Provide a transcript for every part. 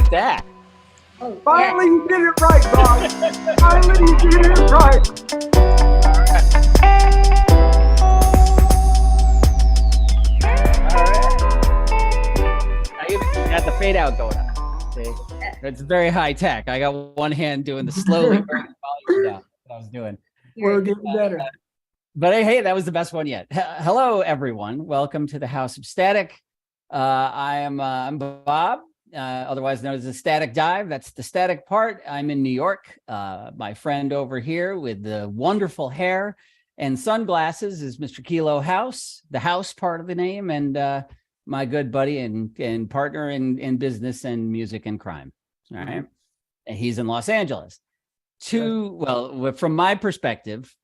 at that. Oh, Finally, you did it right, Bob. Finally, you did it right. I even got the fade out going on. See? It's very high tech. I got one hand doing the slowly bringing the volume down. What I was doing. We're getting better. But hey, that was the best one yet. Hello, everyone. Welcome to the House of Static. I'm Bob, otherwise known as the Static Dive. That's the static part. I'm in New York. My friend over here with the wonderful hair and sunglasses is Mr. Kilo House, the house part of the name, and my good buddy and partner in business and music and crime. All right. And he's in Los Angeles. From my perspective,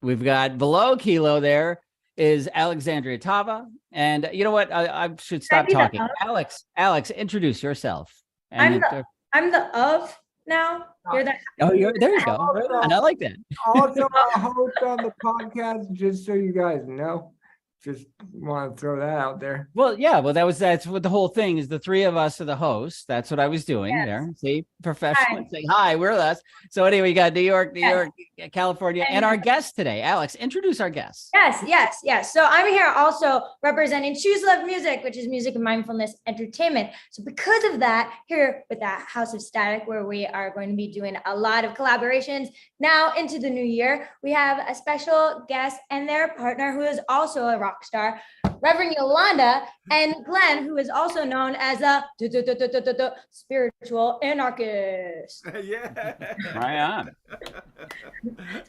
we've got below Kilo there is Alexandria Tava. And you know what? I should stop talking. Alex, introduce yourself. I'm the of now. You're the. Oh, there you go. Right on. I like that. Also, a host on the podcast, just so you guys know. Just want to throw that out there. Well, yeah. Well, that's what the whole thing is. The three of us are the hosts. That's what I was doing there. See, professional. Say hi. We're us. So anyway, we got New York, California, and our guest today. Alex, introduce our guest. Yes. So I'm here also representing Choose Love Music, which is music and mindfulness entertainment. So because of that, here with the House of Static, where we are going to be doing a lot of collaborations now into the new year, we have a special guest and their partner who is also a rock star, Reverend Yolanda, and Glenn, who is also known as a spiritual anarchist. Yeah. Right on.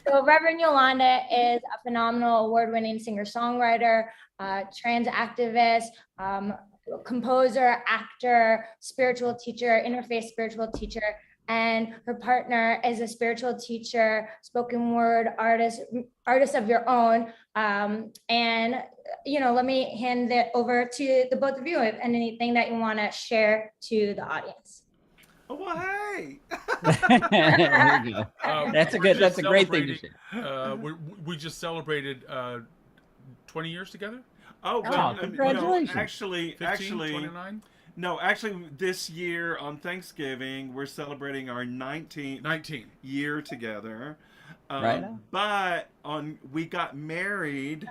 So Reverend Yolanda is a phenomenal award-winning singer-songwriter, trans activist, composer, actor, spiritual teacher, interfaith spiritual teacher, and her partner is a spiritual teacher, spoken word artist of your own. And let me hand it over to the both of you and anything that you want to share to the audience. Oh, well, hey. There you go. That's a great thing to share. We just celebrated 20 years together. Oh, well, congratulations. Actually, 29? No, actually, this year on Thanksgiving, we're celebrating our 19th year together. Right. But we got married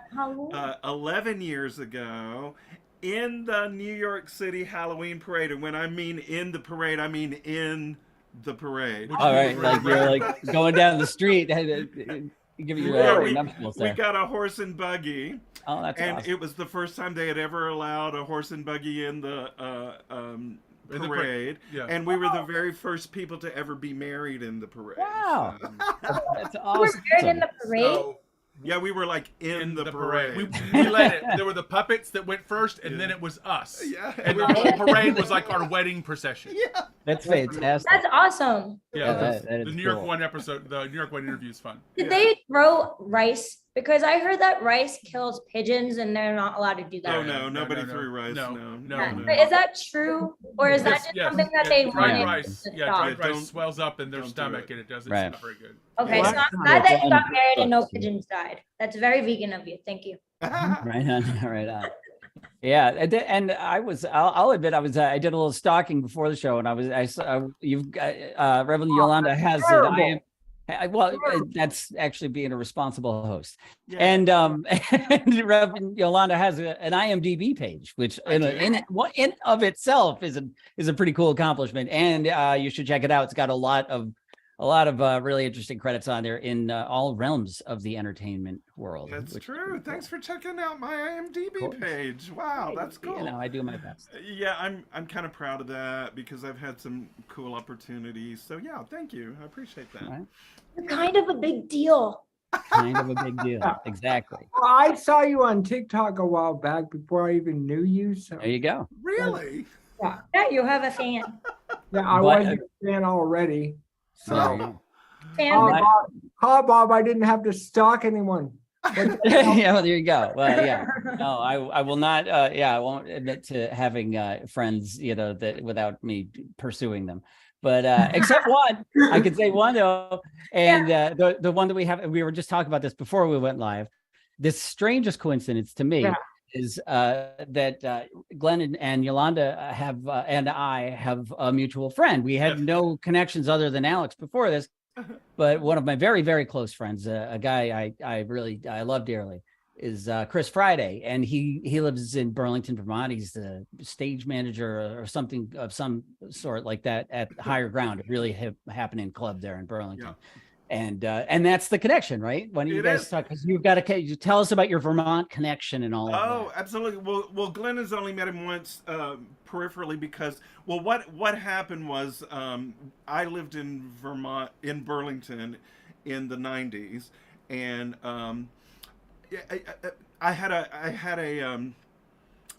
11 years ago in the New York City Halloween parade. And when I mean in the parade, I mean in the parade. All right, like you're like going down the street. Give you we got a horse and buggy. Oh, that's and awesome. It was the first time they had ever allowed a horse and buggy in the parade. Yeah. And we were the very first people to ever be married in the parade. Wow. That's You awesome. were married in the parade? So, Yeah, we were like in the parade. We led it. There were the puppets that went first, and then it was us. Yeah. And the whole parade was like our wedding procession. Yeah. That's fantastic. That's awesome. Yeah, that the is New York cool. One episode, the New York One interview is fun. Did they throw rice? Because I heard that rice kills pigeons and they're not allowed to do that. Oh, no, nobody threw rice. No. But is that true? Or is that just something that they dried wanted rice? to Yeah, stop? dried Don't- rice swells up in their don't do stomach, it. and it does. It's Right. not very good. Okay, so I'm glad that you got married and no pigeons died. That's very vegan of you. Thank you. Right on. Yeah, and I'll admit I did a little stalking before the show, and Reverend Yolanda has it. That's actually being a responsible host. Yeah. And Reverend Yolanda has an IMDb page, which in of itself is a pretty cool accomplishment. And you should check it out. It's got a lot of really interesting credits on there in all realms of the entertainment world. That's true. Thanks for checking out my IMDb page. Wow, that's cool. I do my best. Yeah, I'm kind of proud of that because I've had some cool opportunities. So yeah, thank you. I appreciate that. Right. You're kind of a big deal. Kind of a big deal. Exactly. Well, I saw you on TikTok a while back before I even knew you. So There you go. Really? Yeah, you have a fan. yeah, I But- was a fan already. There you So, go. Fan. Bob, I didn't have to stalk anyone. Yeah, well, there you go. Well, yeah. No, I will not. I won't admit to having friends, that without me pursuing them. But except one, I could say one though, and the one that we were just talking about this before we went live. This strangest coincidence to me is that Glenn and Yolanda have and I have a mutual friend. We had Yes. no connections other than Alex before this, but one of my very, very close friends, a guy I love dearly, is Chris Friday, and he lives in Burlington, Vermont. He's the stage manager or something of some sort like that at Higher Ground, a really happening club there in Burlington. And that's the connection, right? When you It guys is. talk, because you've got to tell us about your Vermont connection and all of Oh, that. absolutely. Well, Glenn has only met him once peripherally because, well, what happened was I lived in Vermont, in Burlington, in the '90s, and yeah, I had a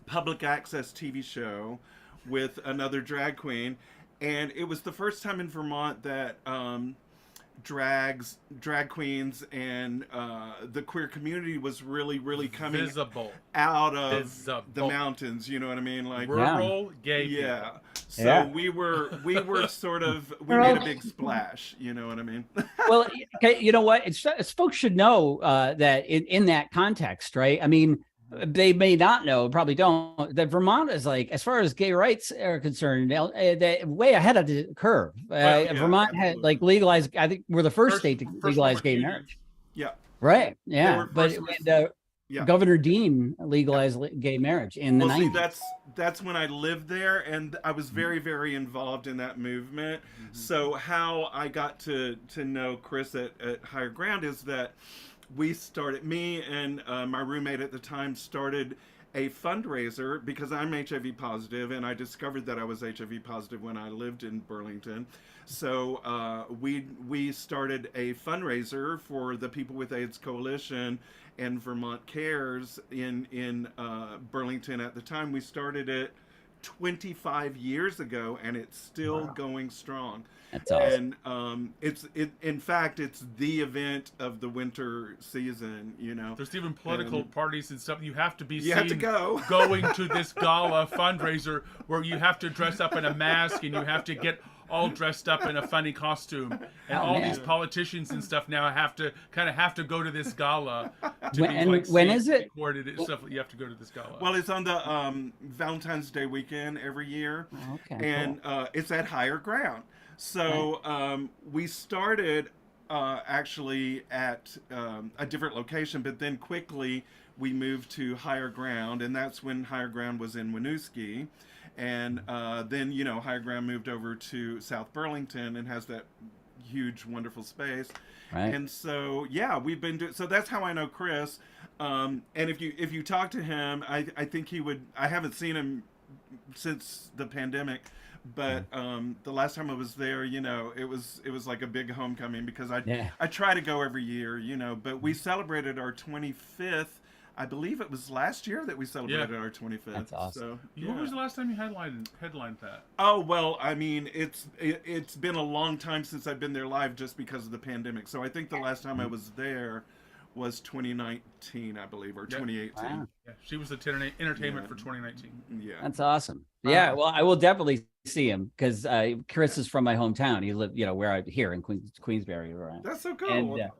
public access TV show with another drag queen, and it was the first time in Vermont that drag queens, and the queer community was really coming Visible. out of Visible. the mountains. You know what I mean? Like, Rural gay yeah. people. So Yeah. we were sort of, we made a big splash. You know what I mean? Well, okay, you know what? It's folks should know that in that context, right? I mean, they may not know, probably don't, that Vermont is like, as far as gay rights are concerned, they're way ahead of the curve. Well, yeah, Vermont had absolutely. like legalized, I think we're the first First- state to first legalize one gay in- marriage. Yeah. Right. They Yeah. were But first- and, Yeah. Governor Dean legalized gay marriage in the Well, see, 90s. that's when I lived there, and I was very involved in that movement. So how I got to know Chris at Higher Ground is that we started, me and my roommate at the time started a fundraiser because I'm HIV positive, and I discovered that I was HIV positive when I lived in Burlington. So we started a fundraiser for the People with AIDS Coalition and Vermont Cares in Burlington at the time. We started it 25 years ago, and it's still going strong. That's awesome. And in fact, it's the event of the winter season. You know, There's even political parties and stuff. You have to be you seen have to go. going to this gala fundraiser where you have to dress up in a mask and you have to get all dressed up in a funny costume, and Oh, all man. these politicians and stuff now have to go to this gala. To When- be, and like, when seen, is it? recorded and stuff. You have to go to this gala. Well, it's on the Valentine's Day weekend every year, Okay. and it's at Higher Ground. So we started actually at a different location, but then quickly we moved to Higher Ground, and that's when Higher Ground was in Winooski. And then, you know, Higher Ground moved over to South Burlington and has that huge, wonderful space. Right. And so, yeah, we've been doing. So that's how I know Chris. And if you talk to him, I think he would. I haven't seen him since the pandemic, but the last time I was there, you know, it was like a big homecoming because I try to go every year, you know. But we celebrated our 25th. I believe it was last year that we celebrated our 25th. That's awesome. So, When was the last time you headlined that? Oh, well, I mean, it's been a long time since I've been there live just because of the pandemic. So I think the last time I was there was 2019, I believe, or 2018. Wow. Yeah, she was the entertainment Yeah. for 2019. Yeah. That's awesome. Yeah, well, I will definitely see him because Chris is from my hometown. He lived, you know, where I here in Queensbury, where I'm. That's so cool. And,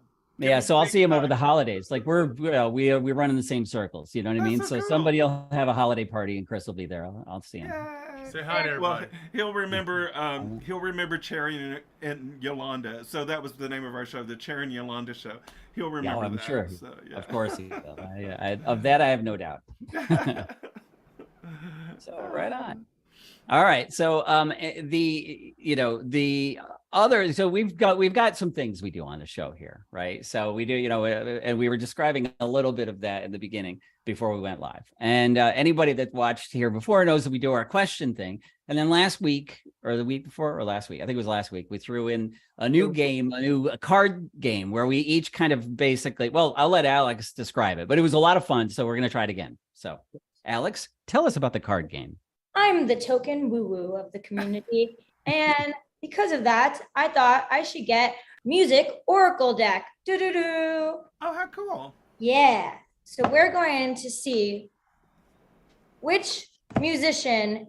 Give yeah, him so I'll big see him over time. the holidays. Like we run in the same circles. You know what I That's mean? so So cool. somebody will have a holiday party, and Chris will be there. I'll see him. Yay. Say hi to Well, everybody. he'll remember Cherry and Yolanda. So that was the name of our show, the Cherry and Yolanda Show. He'll remember I'm that. sure. So, yeah. Of course he will. Of that, I have no doubt. So right on. All right. So we've got some things we do on the show here, right? So we do, you know, and we were describing a little bit of that in the beginning before we went live. And anybody that watched here before knows that we do our question thing. And then last week or the week before or last week, I think it was last week, we threw in a new game, a card game where we each kind of basically, well, I'll let Alex describe it, but it was a lot of fun. So we're going to try it again. So Alex, tell us about the card game. I'm the token woo-woo of the community. And because of that, I thought I should get Music Oracle deck. Do-do-do. Oh, how cool. Yeah. So we're going to see which musician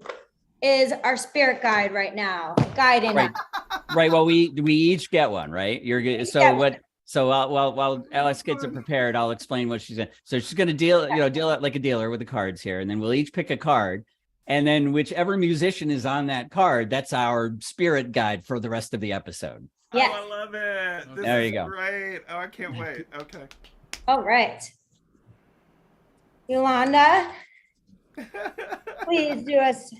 is our spirit guide right now, guiding Right. us. Right. Well, we each get one, right? You're good. Each So get what? So while Alex gets it prepared, I'll explain what she's in. So she's going to deal it like a dealer with the cards here, and then we'll each pick a card, and then whichever musician is on that card, that's our spirit guide for the rest of the episode. Yes. Oh, I love it. This There is you go. great. Oh, I can't wait. Okay. All right. Yolanda, please do us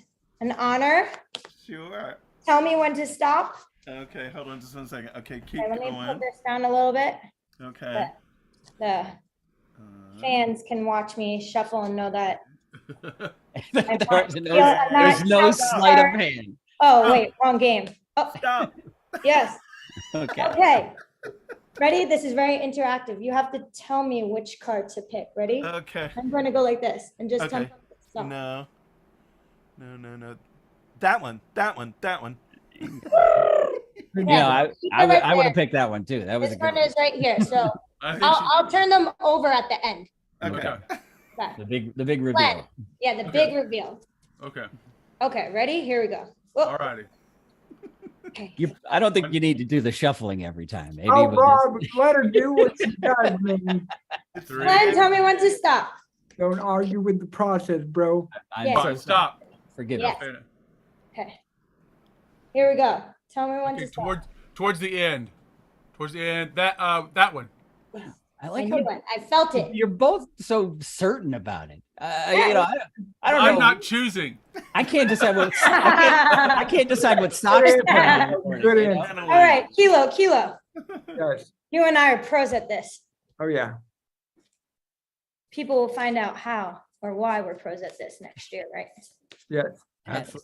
an honor. Sure. Tell me when to stop. Okay, hold on just 1 second. Okay, keep Okay, let me going. put this down a little bit. Okay. The fans can watch me shuffle and know that. There's no sleight of hand. Oh, wait, wrong game. Oh, Stop. yes. Okay. Okay. Ready? This is very interactive. You have to tell me which card to pick. Ready? Okay. I'm going to go like this and just tell me Okay. when to stop. No. No. That one. Yeah, I would have picked that one too. That was This a good one one. is right here. So I think I'll turn them over at the end. Okay. Okay. The big reveal. Glenn. Yeah, the big reveal. Okay. Okay, ready? Here we go. Whoa, All righty. okay. I don't think you need to do the shuffling every time. Maybe Oh, we'll just- Bob, let her do what she does, man. Three. Glenn, tell me when to stop. Don't argue with the process, bro. I'm Yeah. so Fine, stop. Forgive Yes. me. Okay. Okay. Here we go. Tell me when Okay, to stop. towards the end. Towards the end. That one. I I like knew how it. I felt it. you're both so certain about it. I don't I'm know. not choosing. I can't decide what I can't decide what socks to put on. Good You know? answer. All right, Kilo. Yes. You and I are pros at this. Oh, yeah. People will find out how or why we're pros at this next year, right? Yes. That's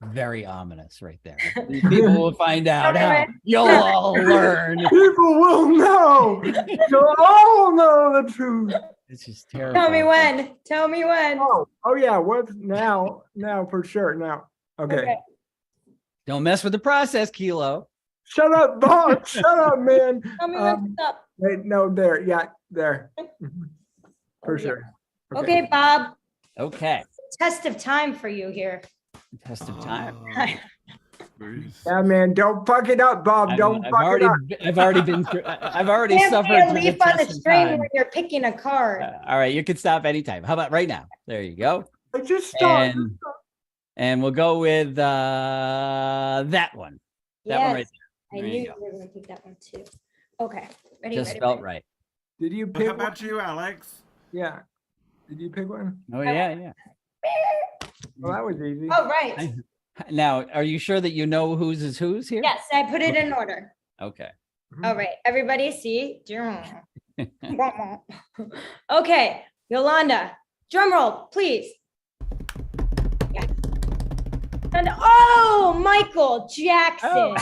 very ominous right there. People will find out how. You'll all learn. People will know. You'll all know the truth. It's just terrible. Tell me when. Tell me when. Oh yeah. What now? Now for sure. Now. Okay. Don't mess with the process, Kilo. Shut up, Bob. Shut up, man. Tell me when to stop. Wait, no, there. Yeah, there. For Okay. sure. Okay, Bob. Okay. Test of time for you here. Test of time. Yeah, man. Don't fuck it up, Bob. Don't fuck it up. I've already been through. I've already Can't suffered be a through leaf on the test of string time. when you're picking a card. All right, you can stop anytime. How about right now? There you go. I just stopped. And we'll go with that one. That one right I There knew you you were going to pick that one too. Okay. Ready? Just ready, felt ready. right. Did you How pick one? about you, Alex? Yeah. Did you pick one? Oh yeah. Well, that was easy. Oh, right. Now, are you sure that you know whose is whose here? Yes, I put it in order. Okay. All right, everybody see. Okay, Yolanda, drum roll, please. Yeah. And oh, Michael Jackson. Oh.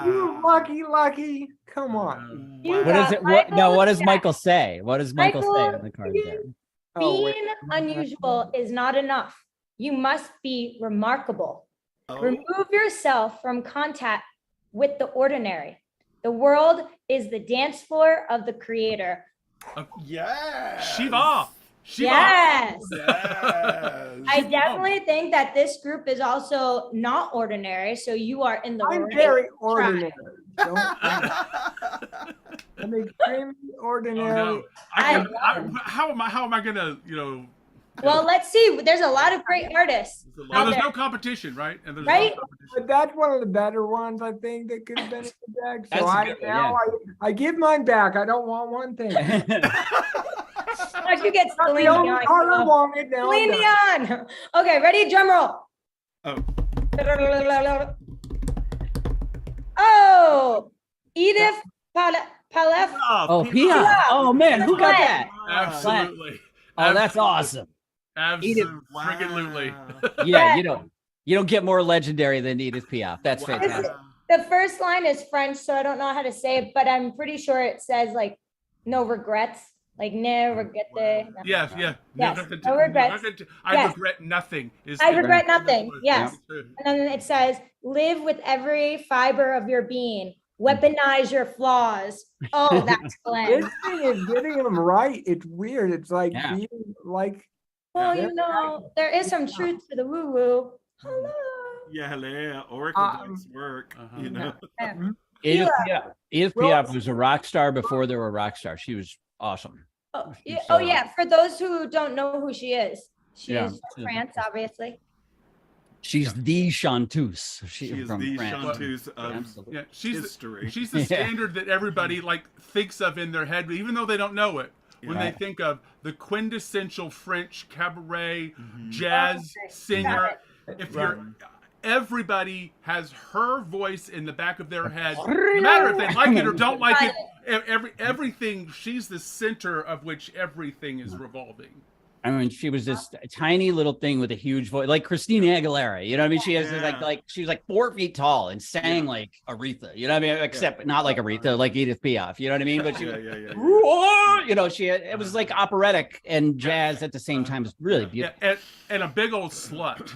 You Wow. lucky. Come on. You What is got it? What Michael does Jackson. Michael say? What does Michael say Michael, on the card there? Oh, wait. Being unusual is not enough. You must be remarkable. Oh. Remove yourself from contact with the ordinary. The world is the dance floor of the creator. Yes. Shiva. Yes. Yes. I definitely think that this group is also not ordinary. So you are in the I'm right very track. ordinary. Don't- I'm extremely Oh, ordinary. no. How am I gonna, Well, let's see. There's a lot of great artists. well, there's no competition, right? And there's Right? no competition. But that's one of the better ones, I think, that could have been in the deck. That's So a good one, I give mine back. I don't want one thing. How'd you get That's Celine the only Dion? card I wanted. Now I'm Celine done. Dion. Okay, ready? Drum roll. Oh. Oh, Edith Palef. Oh, Pia. Oh man, who got that? Absolutely. Oh, that's awesome. Absolutely. Yeah, you don't get more legendary than Edith Piaf. That's fantastic. The first line is French, so I don't know how to say it, but I'm pretty sure it says like no regrets, like ne regrette. Yes, yeah. Yes, no regrets. I Yes. regret nothing. I regret nothing. Yes. Yeah. And then it says, live with every fiber of your being. Weaponize your flaws. Oh, that's Glenn. This thing is getting them right. It's weird. It's like Yeah. being like, Well, Yeah. you know, there is some truth to the woo-woo. Hello. Yeah, Oracle Um, does work. Uh-huh. You know. Edith Kilo. Edith Piaf was a rock star before there were rock stars. She was awesome. Oh, She's yeah, so- oh, yeah. For those who don't know who she is, she Yeah. is from France, obviously. She's the chanteuse. She is from the France. chanteuse of Absolutely. Yeah, she's history. she's the Yeah. standard that everybody like thinks of in their head, even though they don't know it. When Yeah. they think of the quintessential French cabaret jazz Okay, singer, got if Right. you're everybody has her voice in the back of their head, no matter if they like it or don't like it. Everything, she's the center of which everything is revolving. I mean, she was this tiny little thing with a huge voice, like Christina Aguilera. You know what I mean? She has Yeah. like she was like 4 feet tall and sang like Aretha. You know what I mean? Except not like Aretha, like Edith Piaf. You know what I mean? But she, Yeah, yeah, yeah, yeah. Whoa! You know, it was like operatic and jazz at the same time. It's really Yeah, beautiful. and a big old slut,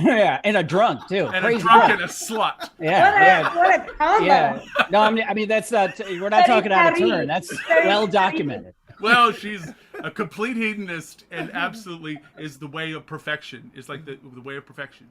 Yeah, and a drunk too. and a Crazy drunk drunk. and a slut. Yeah, What a combo. yeah. No, I mean that's not. We're not talking out of turn. That's well documented. Well, she's a complete hedonist and absolutely is the way of perfection. It's like the way of perfection.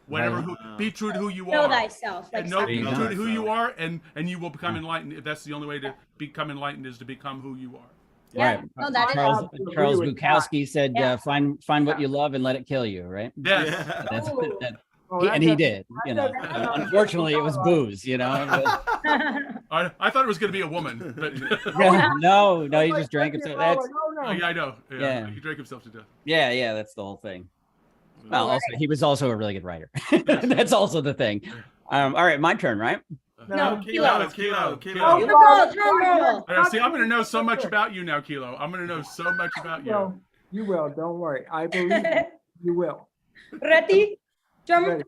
Whatever, Right. be true to who you Know are. thyself. Like And know, be There you true go. to who you are, and you will become enlightened. If that's the only way to become enlightened is to become who you are. Yeah, Right. no, that is Charles Absolutely Charles with Bukowski said, Yeah. "Find what you love and let it kill you." Right? Yes. Yeah. That's, Ooh. that, Oh, and he that's a- did. You know, unfortunately, it was booze. You know. I thought it was going to be a woman, but no, he Like, just drank that's himself. it. That's Oh, no. yeah, I know. Yeah, Yeah. he drank himself to death. yeah. That's the whole thing. Well, Right. also he was also a really good writer. That's also the thing. All right, my turn, right? No, Kilo, Kilo. Kilo. Oh, Drum roll, drum roll. I know, see, I'm going to know so much about you now, Kilo. I'm going to know so much about you. Well, you will. Don't worry. I believe you. You will. Ready? Drum. Ready.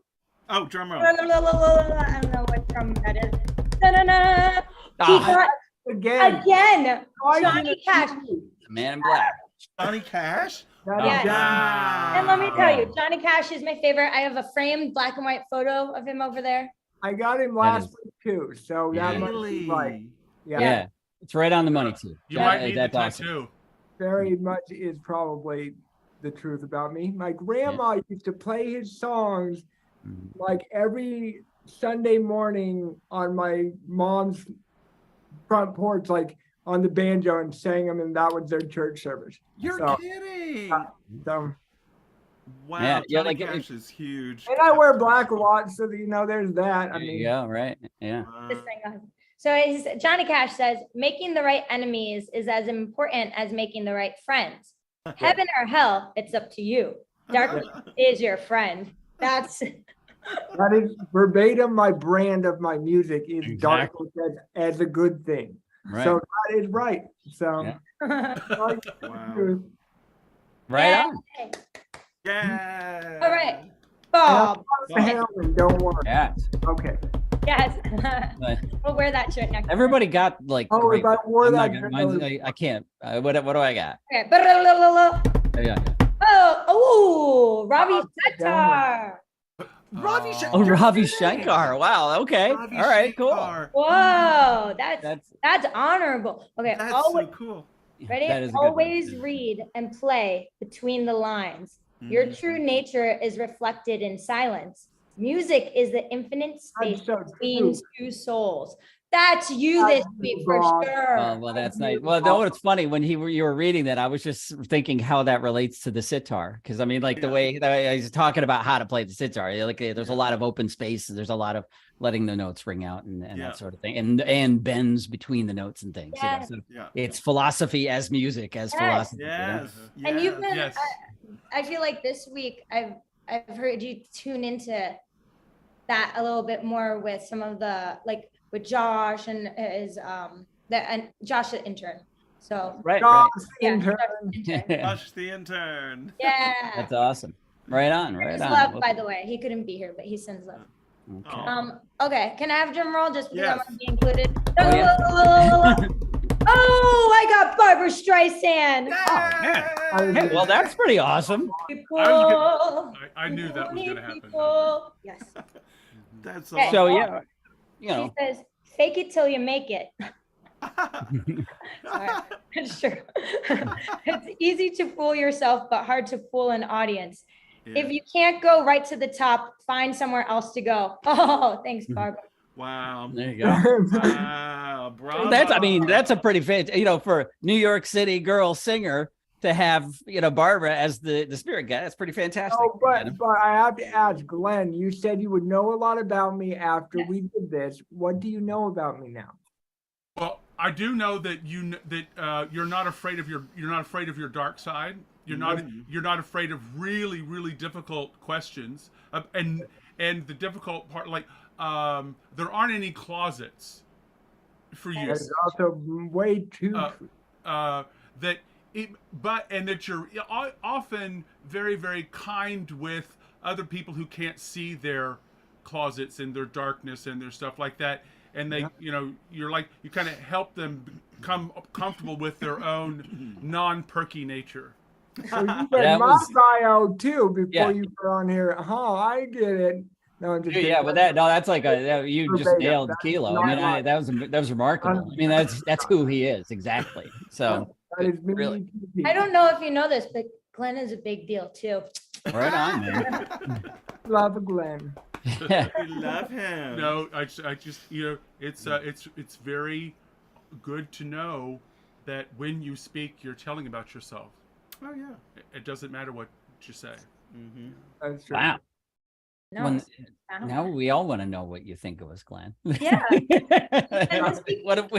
Oh, drum roll. I don't know what drum that is. Da-da-da. Ah, Again. Again, Twice in Johnny a Cash. season. Man in Black. Johnny Cash? That is Yes. Johnny. And let me tell you, Johnny Cash is my favorite. I have a framed black and white photo of him over there. I got him That last is- week too, so Yeah. that must be right. Yeah, Yeah. It's right on the money too. You might need the That's awesome. tattoo. very much is probably the truth about me. My grandma used to play his songs Mhm. like every Sunday morning on my mom's front porch, like on the banjo, and sang them, and that was their church service. You're So- kidding. So, Wow, Yeah, yeah, Johnny like, Cash is huge. and I wear black a lot, so that, there's that. I There you mean, go. Right. Yeah. Wow. This thing on. So Johnny Cash says, making the right enemies is as important as making the right friends. Heaven or hell, it's up to you. Darkness is your friend. That's that is verbatim my brand of my music is Exactly. darkness as a good thing. Right. So that is right. So Yeah. like, Wow. Right Yeah. on. Yeah. All right. Bob. don't worry. Yeah. Okay. Yes. But We'll wear that shirt next. everybody got like. Oh, great- if I wore I'm that, not gonna- mine's- shirt, I can't. What do I got? Okay. Oh, Yeah. oh, Ravi Oh, Shankar. Ravi Oh, Oh, Shankar. Ravi Shankar. Wow. Okay. Ravi All right. Cool. Shankar. Whoa, That's that's honorable. Okay, That's always so cool. ready? that is a good one. Always read and play between the lines. Your Mhm. true nature is reflected in silence. Music is the infinite space That's so between true. two souls. That's you That's this week for Bob. sure. Oh, well, that's nice. Well, no, it's funny when you were reading that, I was just thinking how that relates to the sitar. Because I mean, like the way he's talking about how to play the sitar, like there's a lot of open space. There's a lot of letting the notes ring out and Yeah. that sort of thing, and bends between the notes and things. Yes. So Yeah. it's philosophy as music, as Yes. philosophy. you know? Yes. And you've been, Yes. I feel like this week I've heard you tune into that a little bit more with some of the, like with Josh and Josh the intern. So Right. Josh, yeah, intern. Josh the intern. Josh the intern. Yeah. That's awesome. Right on. Right His on. love, Well, by the way. He couldn't be here, but he sends love. okay. Okay, can I have drum roll just because I Yes. want to be included? Oh, yeah. Oh, I got Barbara Streisand. Hey, well, that's pretty awesome. People. I knew that was going to happen. People. Yes. That's Okay. So awesome. yeah, you know. She says, fake it till you make it. Sorry, it's true. It's easy to fool yourself, but hard to fool an audience. Yeah. If you can't go right to the top, find somewhere else to go. Oh, thanks, Barbara. Wow. There you go. Wow. Bravo. That's, I mean, that's a pretty fantastic, for New York City girl singer to have, Barbara as the spirit guide. That's pretty fantastic. Oh, but I have to ask Glenn, you said you would know a lot about me after we did this. What do you know about me now? Well, I do know that you're not afraid of your dark side. You're not afraid of really, really difficult questions. And the difficult part, like there aren't any closets for you. That's also way too true. That you're often very, very kind with other people who can't see their closets and their darkness and their stuff like that. And they, you're like, you kind of help them become comfortable with their own non-perky nature. So you read my bio too before you put on here. I get it. No, I'm just kidding. Yeah, but that's like you just nailed Kilo. I mean, that was remarkable. I mean, that's who he is exactly. So that is really, I don't know if you know this, but Glenn is a big deal too. right on, man. Love Glenn. We love him. No, I just it's very good to know that when you speak, you're telling about yourself. Oh yeah. It doesn't matter what you say. Mm-hmm. That's true. Wow. No, Now we all want to know what you think of us, Glenn. Yeah. What have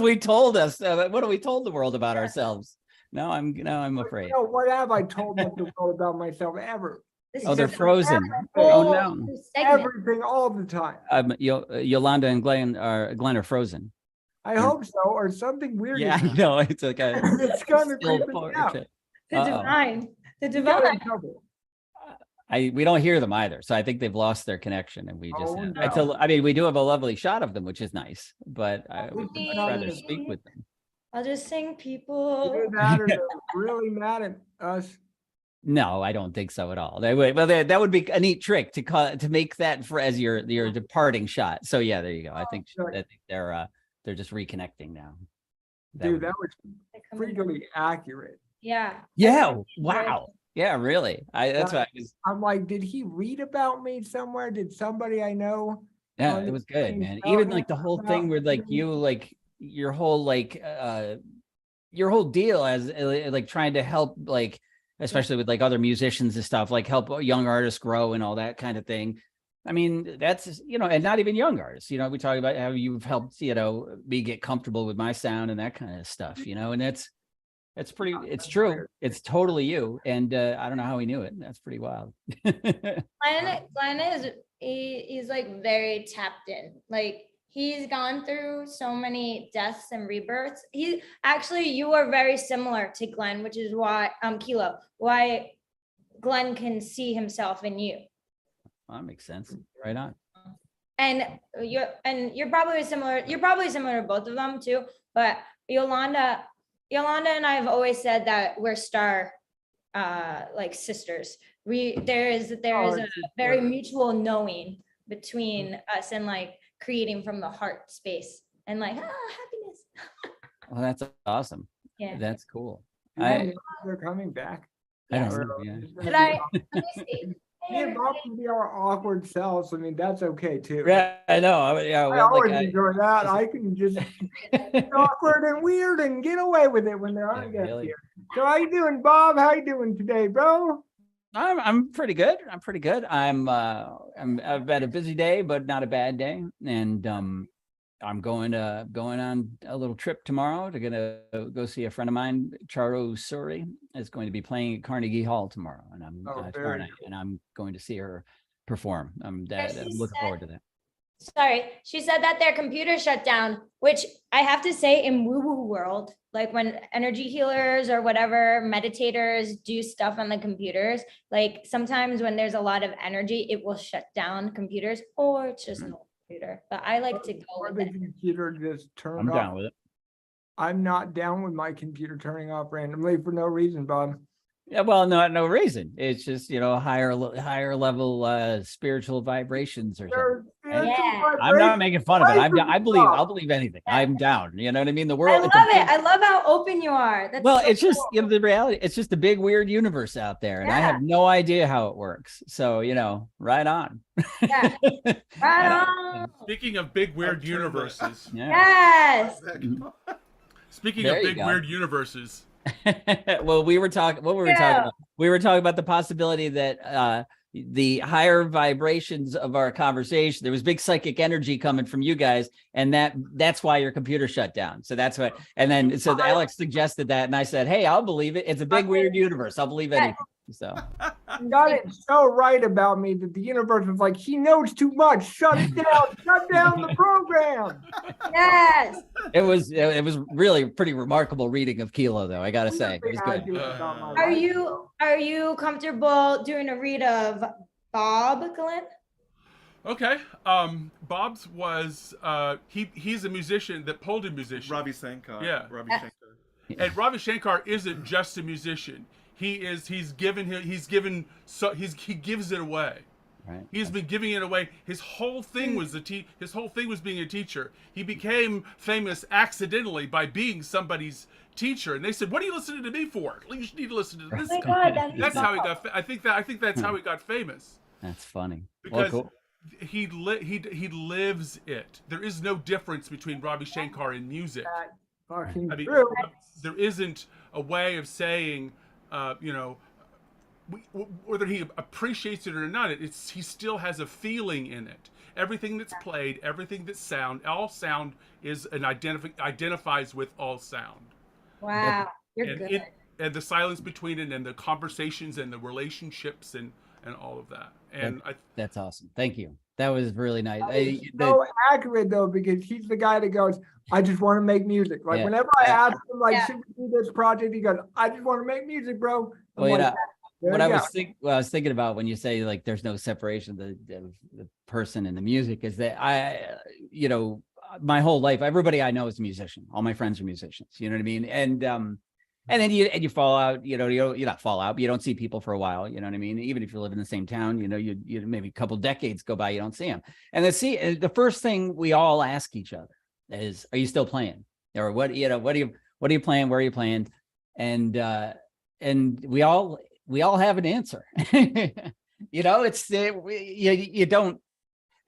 we told us? What have we told the world about ourselves? Now I'm afraid. No, what have I told the world about myself ever? Oh, they're frozen. whole Oh no. segment. Everything all the time. Yolanda and Glenn are frozen. I hope so, or something weird. Yeah, I know. It's like a It's gonna still creep me part- out. The divine. The Get in divine. trouble. we don't hear them either, so I think they've lost their connection, and we just. Oh, no. I mean, we do have a lovely shot of them, which is nice, but I would Okay. much rather speak with them. I'll just sing people. Either that or they're really mad at us. No, I don't think so at all. They would, well, that would be a neat trick to make that as your departing shot. So yeah, there you go. I think they're just reconnecting now. Dude, that was freakily accurate. Yeah. Yeah. Wow. Yeah, really. That's what I was. I'm like, did he read about me somewhere? Did somebody I know? Yeah, on it was the good, same man. show Even like the whole about thing where like me? you your whole deal as like trying to help, like especially with like other musicians and stuff, like help young artists grow and all that kind of thing. I mean, that's, and not even young artists, we talk about how you've helped, me get comfortable with my sound and that kind of stuff, and it's true. It's totally you. And I don't know how he knew it. That's pretty wild. Glenn he's like very tapped in. Like he's gone through so many deaths and rebirths. You are very similar to Glenn, which is why Kilo, why Glenn can see himself in you. Well, that makes sense. Right on. And you're probably similar to both of them too. But Yolanda and I have always said that we're star like sisters. There is a very mutual knowing between us and like creating from the heart space and like happiness. Well, that's awesome. Yeah. That's cool. They're coming back. I don't Yes. know. Yeah. Should I let me see. Me and Bob can be our awkward selves. I mean, that's okay too. Yeah, I know. I always enjoy that. I can just be awkward and weird and get away with it when there aren't guests really. here. So how you doing, Bob? How you doing today, bro? I'm pretty good. I've had a busy day, but not a bad day. And I'm going on a little trip tomorrow to go see a friend of mine, Charo Suri, is going to be playing at Carnegie Hall tomorrow, and tomorrow night, and I'm going to see her perform. I'm looking forward to that. Sorry, she said that their computer shut down, which I have to say in woo-woo world, like when energy healers or whatever meditators do stuff on the computers, like sometimes when there's a lot of energy, it will shut down computers, or it's just an old computer. But I like to go Or with the it. computer just turned I'm off. down with it. I'm not down with my computer turning off randomly for no reason, Bob. Yeah, well, no reason. It's just higher level spiritual vibrations or something. Yeah. I'm not making fun of it. Right from I the believe, top. I'll believe anything. I'm down. You know what I mean? The I world. love it's a it. big- I love how open you are. That's Well, so it's just, cool. you know, the reality. It's just a big, weird universe out there. And I Yeah. have no idea how it works. So, you know, right on. Yeah. Right on. Speaking of big weird I've turned universes. Yeah. Yes. Speaking There of you big go. weird universes. Well, we were talking, what were we talking about? We were talking about the possibility that the higher vibrations of our conversation, there was big psychic energy coming from you guys, and that's why your computer shut down. So that's what, and then so Alex suggested that, and I said, hey, I'll believe it. It's a big weird universe. I'll believe anything. So You got it so right about me that the universe was like, he knows too much. Shut it down. Shut down the program. Yes. it was really pretty remarkable reading of Kilo, though. I gotta say, it was good. Accurate about my Are life. you comfortable doing a read of Bob Glenn? Okay. Bob's was he's a musician that pulled a musician. Ravi Shankar. Yeah. Ravi Shankar. And Ravi Shankar isn't just a musician. He gives it away. Right. He's been giving it away. His whole thing was his whole thing was being a teacher. He became famous accidentally by being somebody's teacher, and they said, "What are you listening to me for? You should need to listen to Oh this." my God, That's how he got. I think that's how he got famous, That's funny. because Well, cool. he lives it. There is no difference between Ravi Shankar and music. Fucking I mean, true. there isn't a way of saying, whether he appreciates it or not. He still has a feeling in it. Everything that's played, everything that's sound, all sound is identifies with all sound. Wow, you're And good. and the silence between it, and the conversations and the relationships and all of that. And That's awesome. Thank you. That was really nice. He's so accurate though, because he's the guy that goes, I just want to make music. Like Yeah. whenever I ask him, like, Yeah. should we do this project? He goes, I just want to make music, bro. I'm Well, you like, know, there what you I go. was thinking about when you say like there's no separation of the person and the music is that you know, my whole life, everybody I know is a musician. All my friends are musicians. You know what I mean? And then you fall out. You know, you not fall out, but you don't see people for a while. You know what I mean? Even if you live in the same town, you know, you maybe a couple decades go by, you don't see them. And the first thing we all ask each other is, "Are you still playing?" Or what are you playing? Where are you playing? And we all have an answer. You know, it's you don't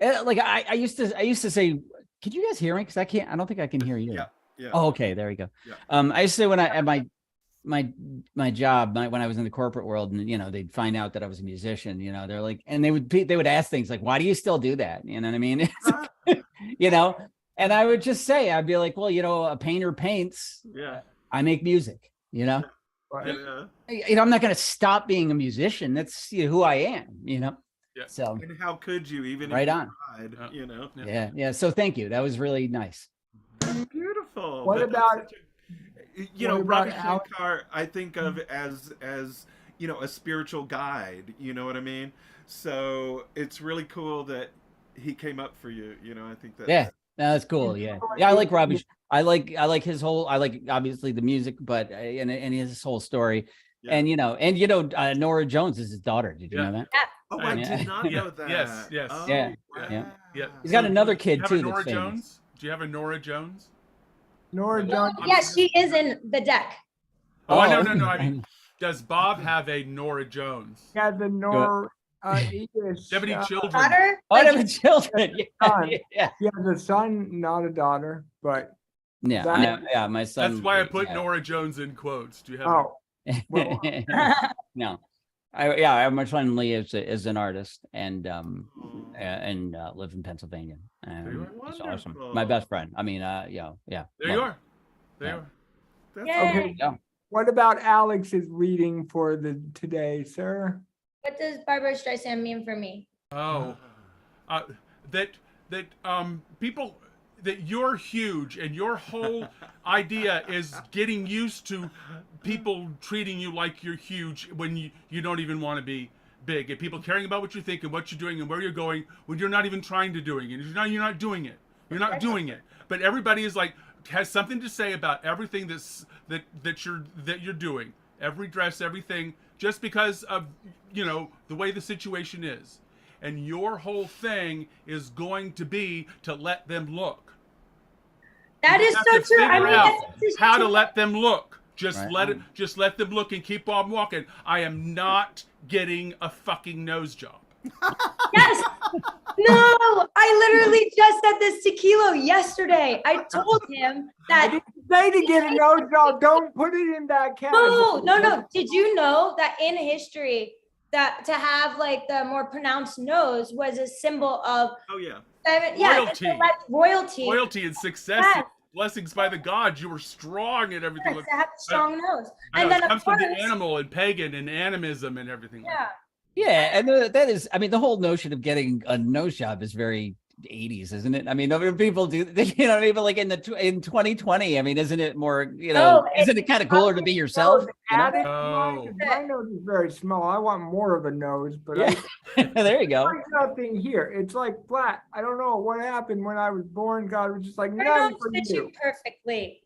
like I used to say, "Could you guys hear me?" Because I don't think I can hear you. Yeah. Yeah. Oh, okay, there we go. Yeah. I used to say when I at my job, when I was in the corporate world, and you know, they'd find out that I was a musician, you know, they're like, and they would ask things like, "Why do you still do that?" You know what I mean? You know, and I would just say, I'd be like, "Well, you know, a painter paints, Yeah. I make music, you know." Right. You know, I'm not going to stop being a musician. That's who I am, you know? Yeah. So, And how could you, even Right if you on. tried, you know? yeah. So thank you. That was really nice. Beautiful. What That's about- you what know, about Ravi Alex? Shankar, I think of as you know, a spiritual guide, you know what I mean? So it's really cool that he came up for you, you know. I think that Yeah. No, that's cool. Yeah. I like Robbie. I like his whole, I like obviously the music, but and his whole story. Yeah. And you know, Nora Jones is his daughter. Did you Yeah. know that? Oh, I Yeah. did not Yeah. know that. Yes, yes. Oh, Yeah. wow. Yeah. He's got another Do kid you have too. a Nora That's famous. Jones? Do you have a Nora Jones? Nora Jones. Yes, she is in the deck. Oh, Oh, no. I mean, does Bob have a Nora Jones? Had the Nora. English, Do you have any children? Daughter? Oh, Like, I have children. son. Yeah. He has a son, not a daughter, but Yeah. That- Yeah. My son. That's why I put yeah. Nora Jones in quotes. Do you have? oh, well, No. My son Lee is an artist and live in Pennsylvania. you And it's awesome. Wonderful. My best friend. I mean, yeah. There love you it. are. There you Yeah. are. That's Yay. okay. Yeah. What about Alex's reading for the today, sir? What does Barbara Streisand mean for me? Oh, that people, that you're huge, and your whole idea is getting used to people treating you like you're huge when you don't even want to be big, and people caring about what you think and what you're doing and where you're going when you're not even trying to doing it. You're not doing it. You're not doing it. But everybody is like, has something to say about everything that you're doing, every dress, everything, just because of, you know, the way the situation is. and your whole thing is going to be to let them look. That You is have so to true. I figure mean, out that's how to let them look. Just Right. let them look and keep on walking. I am not getting a fucking nose job. Yes. No, I literally just said this to Kilo yesterday. I told him I that didn't say to get a nose job. Don't put it in that category. no. Did you know that in history that to have like the more pronounced nose was a symbol of Oh yeah. Royalty. royalty. Loyalty and success, Yes. and blessings by the gods. You were strong and everything. Yes, to have a strong nose. I know, And then it of comes from course, the animal and pagan and animism and everything. Like yeah. that. Yeah, and that is, I mean, the whole notion of getting a nose job is very 80s, isn't it? I mean, people do, you know, even like in 2020, I mean, isn't it more, you know, No, isn't it kind of cooler to be yourself? You know? Added to Oh. mine, 'cause my nose is very small. I want more of a nose, but Yeah, there you go. there's nothing here. It's like flat. I don't know what happened when I was born. God was just like, Your none nose for fits you. you perfectly.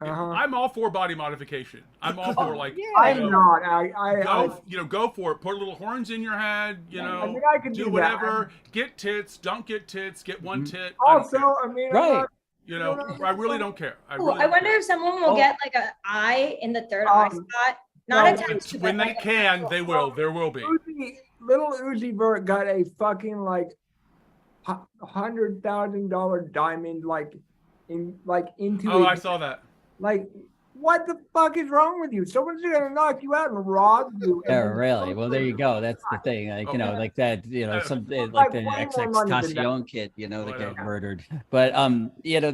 Uh-huh. I'm all for body modification. I'm all for like, I'm you know, not. I go for it. Put little horns in your head. You I know, mean, I could do do whatever. Get tits. Don't get tits. Get one Mhm. tit. I don't also, care. I mean, I'm Right. not- You know, I really don't care. I Ooh, really I don't wonder care. if someone will Oh. get like an eye in the third eye Um, spot. Not no, a tattoo, When but they like an can, actual- they will. There will be. Little Uzi Vert got a fucking like $100,000 diamond into Oh, his I saw that. like. What the fuck is wrong with you? Someone's gonna knock you out and rob you. and Yeah, then really. kill Well, there you you. go. That's the thing. Like, you know, like that, you know, some like like the way more XX money than that. Tacion kid, you know, that got Whatever. murdered. But you know,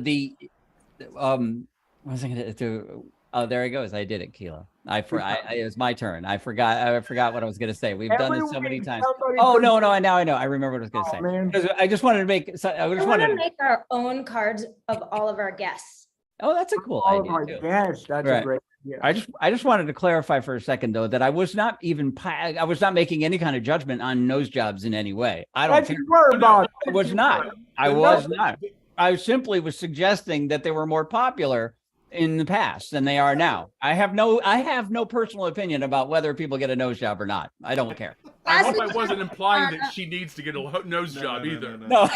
what was I gonna do? Oh, there he goes. I did it, Kilo. It was my turn. I forgot what I was gonna say. We've done Every this so many week times. somebody Oh puts- no, I know. I remember what I was gonna Oh, say. man. 'Cause I just wanted to make. I I just want wanted. to make our own cards of all of our guests. Oh, that's a cool All of idea our too. guests. That's Right. a great idea. I just wanted to clarify for a second though that I was not I was not making any kind of judgment on nose jobs in any way. I don't Yes, think you were, Bob. I was not. I was not. I simply was suggesting that they were more popular in the past than they are now. I have no personal opinion about whether people get a nose job or not. I don't care. I That's hope I what- wasn't implying that she needs to get a nose No, job no, no, either. no, no. No,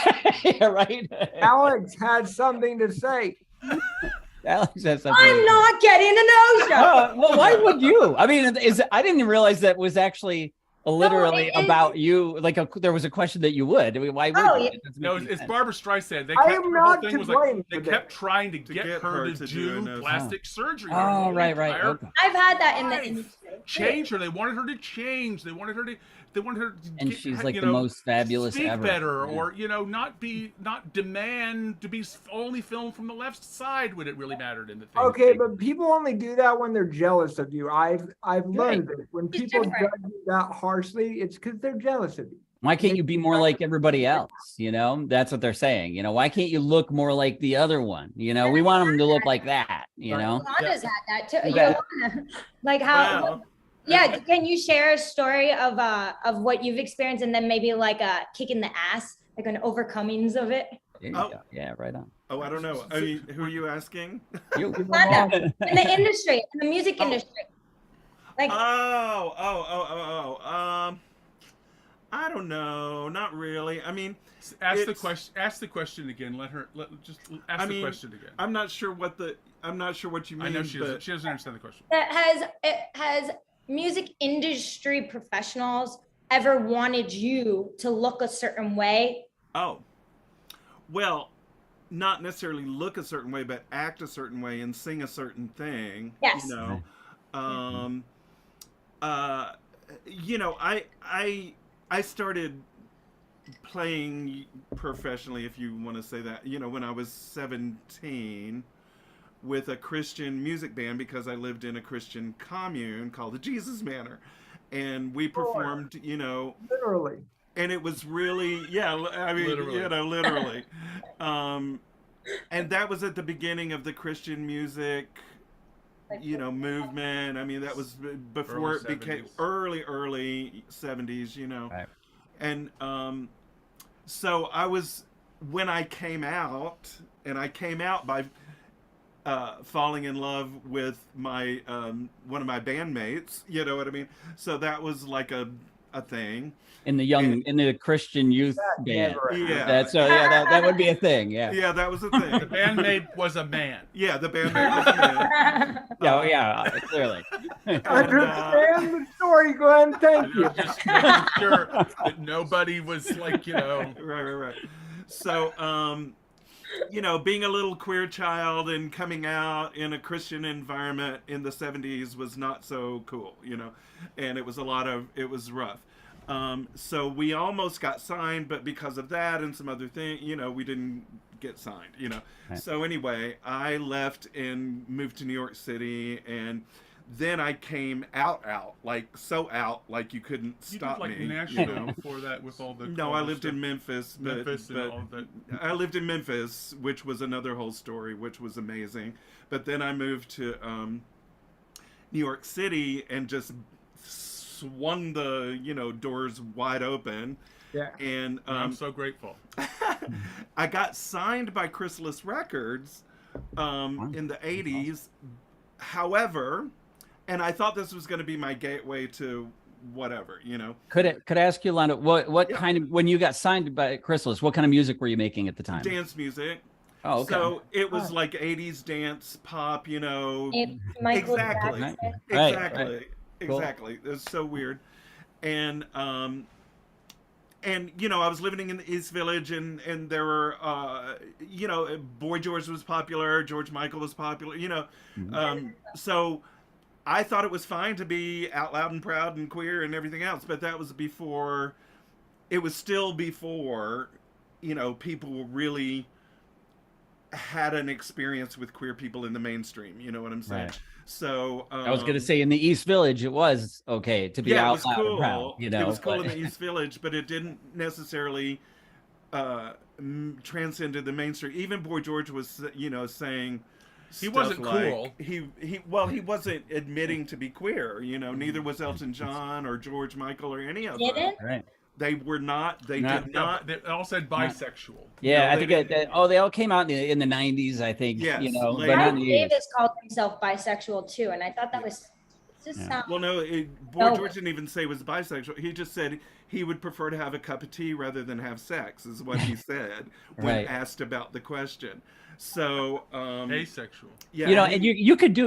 yeah, right. Alex has something to say. Alex has something. I'm not getting a nose job. Well, why would you? I mean, I didn't realize that was actually literally it is- about you. Like there was a question that you would. I mean, why would Oh, you? yeah. It doesn't No, make any it's sense. Barbara Streisand. They I kept, am her whole not thing to was blame like, they for kept that. trying to get her to do a do nose job. plastic surgery. her Oh, whole right. entire Okay. I've had that in the life. industry. Change her. They wanted her to change. They wanted her to And get, she's like you the know, most fabulous speak ever. better, Yeah. or you know, not demand to be only filmed from the left side when it really mattered in the thing. Okay, but people only do that when they're jealous of you. I've learned that when It's people different. judge you that harshly, it's because they're jealous of you. Why can't you be more like everybody else? You know, that's what they're saying. You know, why can't you look more like the other one? You know, we want them to look like that. You know, Yolanda's had that too. Yeah. Yolanda, like how? Wow. Yeah, can you share a story of what you've experienced and then maybe like a kick in the ass, like an overcomings of it? There you Oh. go. Yeah, right on. Oh, I don't know. I mean, who are you asking? You. Yolanda, in the industry, in the music Oh. industry. Like I don't know. Not really. I mean, Ask the It's- question. Ask the question again. Just ask I the mean, question again. I'm not sure what you mean. I know she but- doesn't. She doesn't understand the question. has music industry professionals ever wanted you to look a certain way? Oh, well, not necessarily look a certain way, but act a certain way and sing a certain thing. Yes. You know, you know, I started playing professionally, if you want to say that. You know, when I was 17. With a Christian music band because I lived in a Christian commune called the Jesus Manor, and we performed, you know, Literally. and it was really, yeah, I mean, Literally. you know, literally. And that was at the beginning of the Christian music, you know, movement. I mean, that was before Early it became 70s. early 70s, you know. Right. And so when I came out, and I came out by falling in love with my one of my bandmates, you know what I mean? So that was like a a thing. in the Christian youth That band. never happened. Yeah. That's that would be a thing. Yeah. Yeah, that was a The thing. bandmate was a man. Yeah, the bandmate was me. Yeah. Yeah. Clearly. Understand the story, Glenn. Thank you. Just making sure that nobody was like, Right. So, being a little queer child and coming out in a Christian environment in the 70s was not so cool, and it was rough. So we almost got signed, but because of that and some other thing, we didn't get signed, Right. So anyway, I left and moved to New York City, and then I came out, like you couldn't you stop did like me. Nashville before that with all the. No, all I the lived stuff. in Memphis, but, Memphis and but all that. I lived in Memphis, which was another whole story, which was amazing. But then I moved to New York City and just swung the doors wide open. Yeah. And I'm so grateful. I got signed by Chrysalis Records in the 80s. However, and I thought this was going to be my gateway to whatever, Could I ask you, Lana, what Yeah. kind of, when you got signed by Chrysalis, what kind of music were you making at the time? dance music. Oh, okay. So it was like 80s dance pop, Michael Exactly. Jackson. Right, Exactly. Cool. Exactly. It was so weird. And I was living in the East Village, and there were Boy George was popular, George Michael was popular, so I thought it was fine to be out loud and proud and queer and everything else, but that was before, it was still before, people really had an experience with queer people in the mainstream, you know what I'm saying? Right. So I was going to say in the East Village, it was okay to be yeah, it out was loud cool. and proud. It was cool but- in the East Village, but it didn't necessarily transcend to the mainstream. Even Boy George was, saying He stuff wasn't like, cool. He wasn't admitting to be queer. Neither was Elton John or George Michael or any of them. Didn't? Right. They were not. They No. did not. They all said bisexual. Yeah, No, I they think didn't. they all came out in the 90s, I think. Yes, but later. not in Miles the 80s. Davis called himself bisexual too, and I thought that was just Yeah. sound. Well, no, Boy No. George didn't even say he was bisexual. He just said he would prefer to have a cup of tea rather than have sex, is what he said when Right. asked about the question. So, Asexual. yeah, And you could do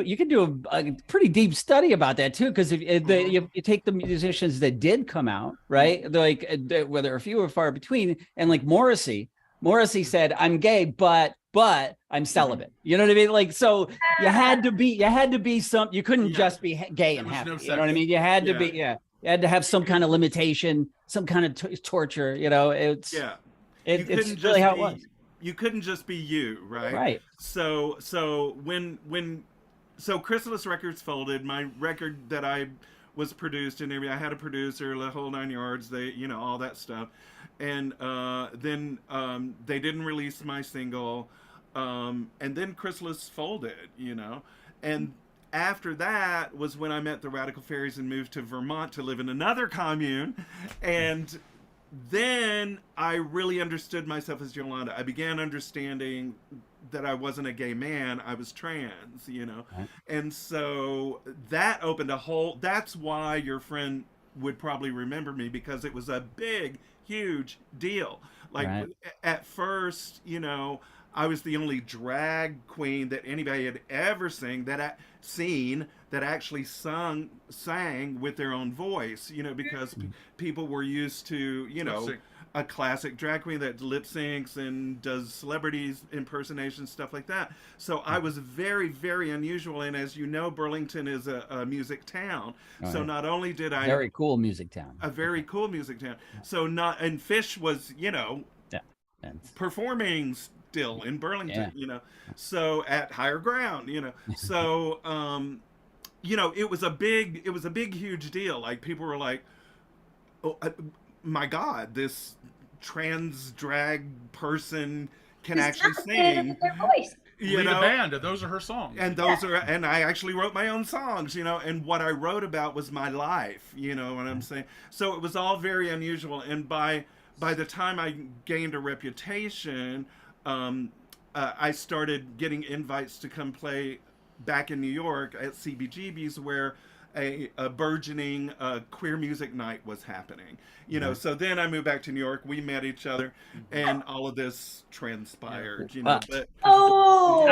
a pretty deep study about that too, because if you take the musicians that did come out, right, like whether a few or far between, and like Morrissey said, "I'm gay, but I'm celibate." You know what I mean? Like, so you had to be some. You couldn't Yeah. just be gay and There was happy. no You know what I sex. mean? You had to Yeah. be, yeah. You had to have some kind of limitation, some kind of torture. It's yeah. it's couldn't really how it be- was, You couldn't just be you, right? right? So when Chrysalis Records folded, my record that I was produced and everything, I had a producer, the whole 9 yards, they, all that stuff, and then they didn't release my single, and then Chrysalis folded, and after that was when I met the Radical Fairies and moved to Vermont to live in another commune, and then I really understood myself as Yolanda. I began understanding that I wasn't a gay man, I was trans, Right. and so that opened a whole, that's why your friend would probably remember me, because it was a big, huge deal. Like, Right. at first, I was the only drag queen that anybody had ever seen that actually sang with their own voice, because people were used to, Lip-sync. a classic drag queen that lip syncs and does celebrities impersonations, stuff like that. So I was very, very unusual. And as you know, Burlington is a music town. Oh, So yeah. not only did I Very cool music town. a very cool music town. So and Fish was, That's- performing still in Burlington, so at higher ground, so it was a big huge deal. Like, people were like, oh my God, this trans drag person can Just actually not good sing, with their voice. Lead a band. Those are her songs. and and I actually wrote my own songs, and what I wrote about was my life, what I'm saying. So it was all very unusual. And by the time I gained a reputation, I started getting invites to come play back in New York at CBGB's, where a burgeoning queer music night was happening. You know, so then I moved back to New York. We met each other, and all of this transpired. You know, but Oh,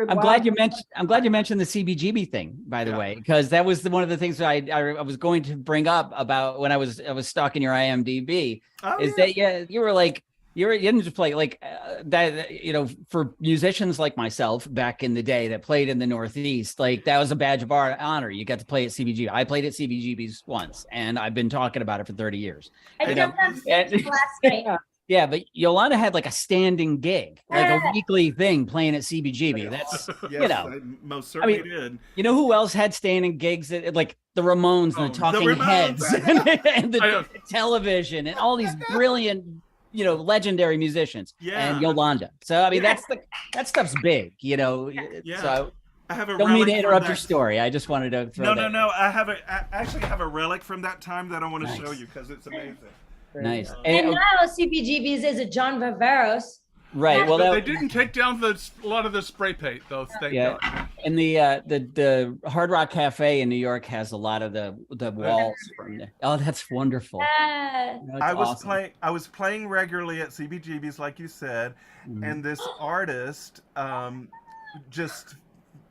I'm glad you mentioned. I'm glad you mentioned the CBGB thing, by the Yeah. way, because that was one of the things that I was going to bring up about when I was stalking your IMDb. oh, Is yeah. that you were like you didn't just play like that, you know, for musicians like myself back in the day that played in the Northeast, like that was a badge of honor. You got to play at CBGB. I played at CBGB's once, and I've been talking about it for 30 years. I you jumped know, on stage last night. Yeah, but Yolanda had like a standing gig, like a Yeah. weekly thing playing at CBGB. That's Yes, you know. I most certainly mean, did. You know who else had standing gigs at like the Ramones and the Oh, Talking the Ramones. Heads and I know. the television and all these brilliant, you know, legendary musicians. Yeah. And Yolanda. So I mean, that stuff's big, you know. Yeah. So I have a don't mean relic to from interrupt that- your story. I just wanted to throw No, that. no, no. I actually have a relic from that time that I want to Nice. show you because it's amazing. Nice. And And- now CBGB's is a John Viveros. right. Well, But that, they didn't take down a lot of the spray paint, though. Thank yeah. God. And the Hard Rock Cafe in New York has a lot of the walls from there. Oh, that's wonderful. Yeah. That's I was awesome. playing regularly at CBGB's, like you said, Mhm. and this artist just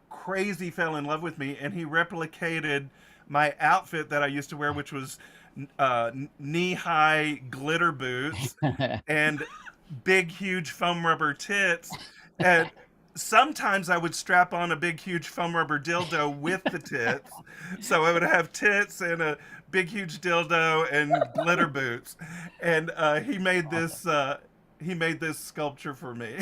crazy fell in love with me, and he replicated my outfit that I used to wear, which was knee-high glitter boots and big, huge foam rubber tits. And sometimes I would strap on a big, huge foam rubber dildo with the tits. So I would have tits and a big, huge dildo and glitter boots. And he made this sculpture for me.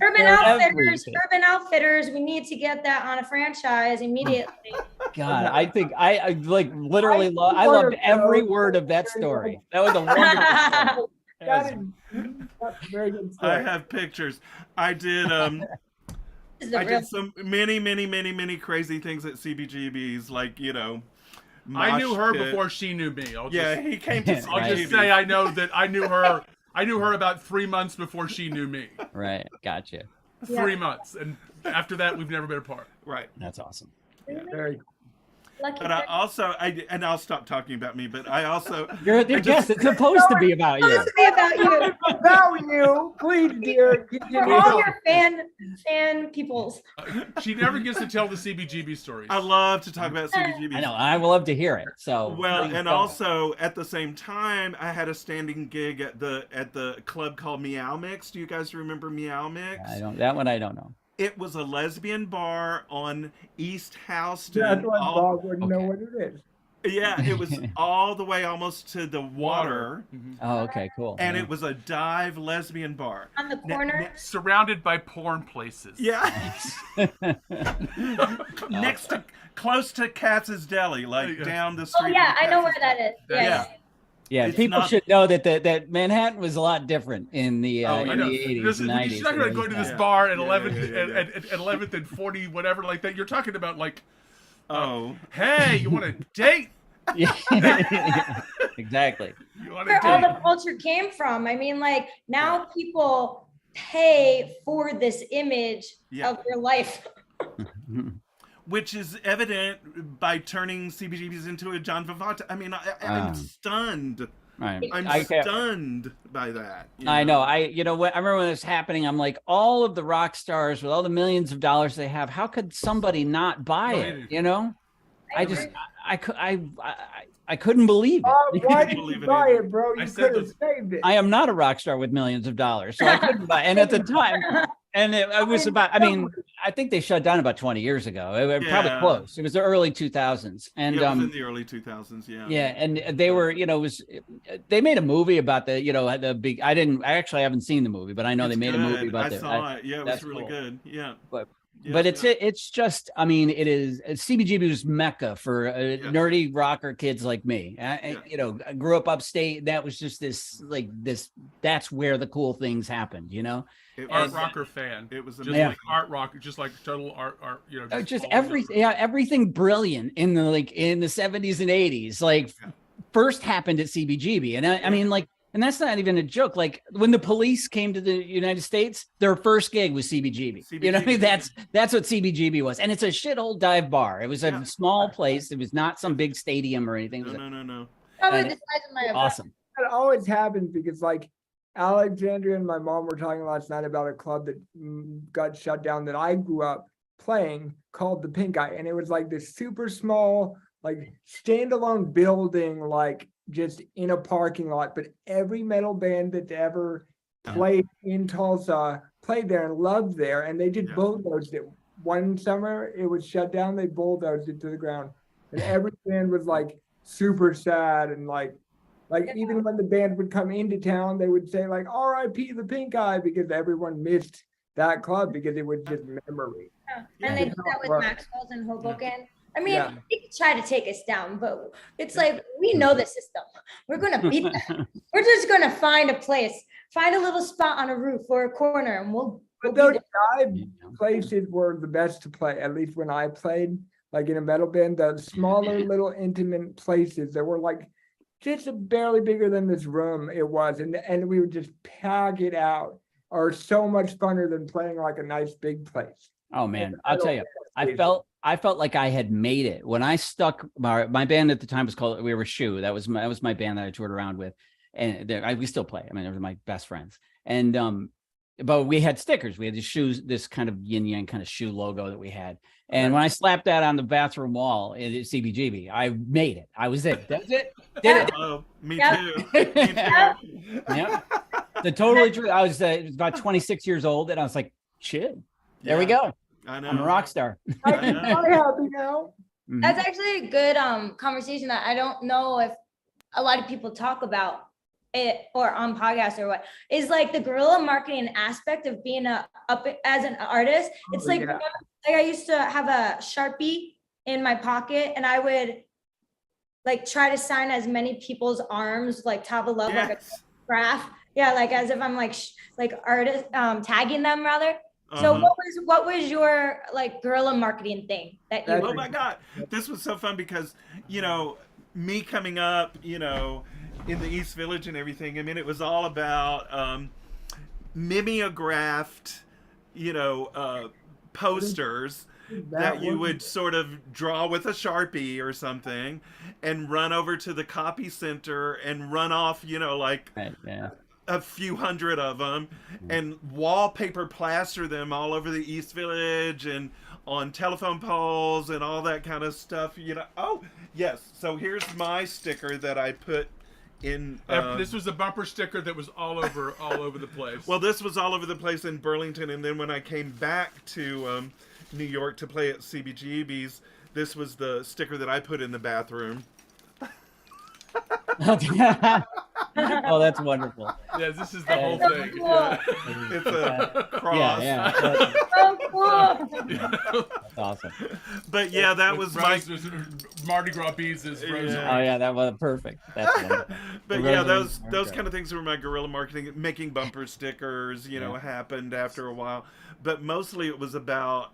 Urban Everything. Outfitters, we need to get that on a franchise immediately. God, I think I like literally I loved every word of that story. That was a wonderful story. That is that's a very good I story. have pictures. I did This is a I real- did some many crazy things at CBGB's, like, you know, I knew mosh her pit. before she knew me. Yeah, he came to I'll Right. just say I know that I knew her. I knew her about 3 months before she knew me. Right, gotcha. Yeah. 3 months, and after that, we've never been apart. Right. That's awesome. Very Lucky But I for- also, and I'll stop talking about me, but I also, You're the guest. It's supposed to be about you. Supposed to be about you. about you. Please, dear, For continue. all your fan peoples. She never gets to tell the CBGB stories. I love to talk about CBGB. I know. I will love to hear it. So Well, please and go. also at the same time, I had a standing gig at the club called Meow Mix. Do you guys remember Meow Mix? I don't. That one I don't know. It was a lesbian bar on East Houston. That's why all- Bob wouldn't know okay. what it is. yeah, it was all the way almost to the water, Mhm. Oh, okay, cool. and Yeah. it was a dive lesbian bar. On the Ne- corner. ne- Surrounded by porn places. Yeah, next to close to Katz's Deli, like Yeah. down the street. Oh yeah, from I know where Katz's. that is. Yeah. Yeah. Yeah, It's people not- should know that Manhattan was a lot different in the I in know. the 80s This and is- 90s. She's not going to go to this Yeah. bar at Yeah, 11th, yeah, yeah. At 11th and 40, whatever like that. You're talking about like, Oh, hey, you want to date? Yeah. Exactly. You want Where to all date? the culture came from. I mean, like now people pay for this image Yeah. of your life. which is evident by turning CBGB's into a John Vivant. I mean, I'm Ah. stunned. Right. I'm I can't- stunned by that. you I know. I remember when it was happening. I'm like, all of the rock stars with all the millions of dollars they have, how could somebody not buy it? You know, I just, I couldn't believe Oh, it. why did believe you it buy either. it, bro? I You said could have this- saved it. I am not a rock star with millions of dollars, so I couldn't buy. And at the time, and it was about. I mean, I think they shut down about 20 years ago. It was probably Yeah. close. It was the early 2000s, and Yeah, it was in the early 2000s. Yeah. yeah, and they were, it was, they made a movie about the big. I actually haven't seen the movie, but I know It's they made a movie good. about I it. saw it. Yeah, it was that's really cool. good. Yeah. But- Yeah, But yeah. it's just, I mean, it is CBGB's mecca for nerdy rocker kids like me. I grew up upstate. That was just that's where the cool things happened, It Art was, rocker fan. it was Just amazing. like art rock, just like total art, Just all everything. over. Yeah. Everything brilliant in the 70s and 80s, first happened at CBGB. And I mean, And that's not even a joke. Like when the police came to the United States, their first gig was CBGB. You know what I mean? That's what CBGB was. And it's a shithole dive bar. It was a small place. It was not some big stadium or anything. It was No. Probably And the size of my apartment. awesome. It always happens because like Alexandria and my mom were talking last night about a club that got shut down that I grew up playing called the Pink Eye. And it was like this super small, like standalone building, like just in a parking lot. But every metal band that's ever played in Tulsa played there and loved there. And they just bulldozed it. One summer it was shut down, they bulldozed it to the ground. And every band was like super sad and like even when the band would come into town, they would say like R.I.P. the Pink Eye because everyone missed that club because it was just memory. And they did that with Maxwell's in Hoboken. I mean, they could try to take us down, but it's like, we know the system. We're going to beat them. We're just going to find a place, find a little spot on a roof or a corner, and we'll But those dive places were the best to play, at least when I played, like in a metal band, the smaller little intimate places that were like just barely bigger than this room it was. And we would just pack it out, are so much funner than playing like a nice big place. Oh man, I'll tell you, I felt like I had made it when I stuck. My band at the time was called We Were Shoe. That was my band that I toured around with, and we still play. I mean, they were my best friends. And but we had stickers. We had these shoes, this kind of yin yang kind of shoe logo that we had. And when I slapped that on the bathroom wall at CBGB, I made it. I was it. That's it. Did it. Oh, me Yep. too. Me too. Yeah. The totally true. I was about 26 years old, and I was like, shit. There we go. I know. I'm a rock star. I'm happy now. That's actually a good conversation that I don't know if a lot of people talk about it or on podcasts or what, is like the guerrilla marketing aspect of being up as an artist. It's like I used to have a Sharpie in my pocket and I would like try to sign as many people's arms, like Tava Love, like a graph. Yeah, like as if I'm like artist tagging them rather. So what was your like guerrilla marketing thing that you? Oh my God, this was so fun because me coming up, in the East Village and everything. I mean, it was all about mimeographed, posters that you would sort of draw with a Sharpie or something, and run over to the copy center and run off, a few hundred of them and wallpaper plaster them all over the East Village and on telephone poles and all that kind of stuff. Oh yes, so here's my sticker that I put in. This was a bumper sticker that was all over the place. Well, this was all over the place in Burlington, and then when I came back to New York to play at CBGB's, this was the sticker that I put in the bathroom. Oh, that's wonderful. Yeah, this is the whole so thing. cool. Yeah. It's a cross. Yeah. So cool. That's awesome. But yeah, that was my. Mardi Gras beads is frozen. Oh yeah, that was perfect. That's wonderful. But yeah, those kind of things were my guerrilla marketing. Making bumper stickers, happened after a while. But mostly it was about,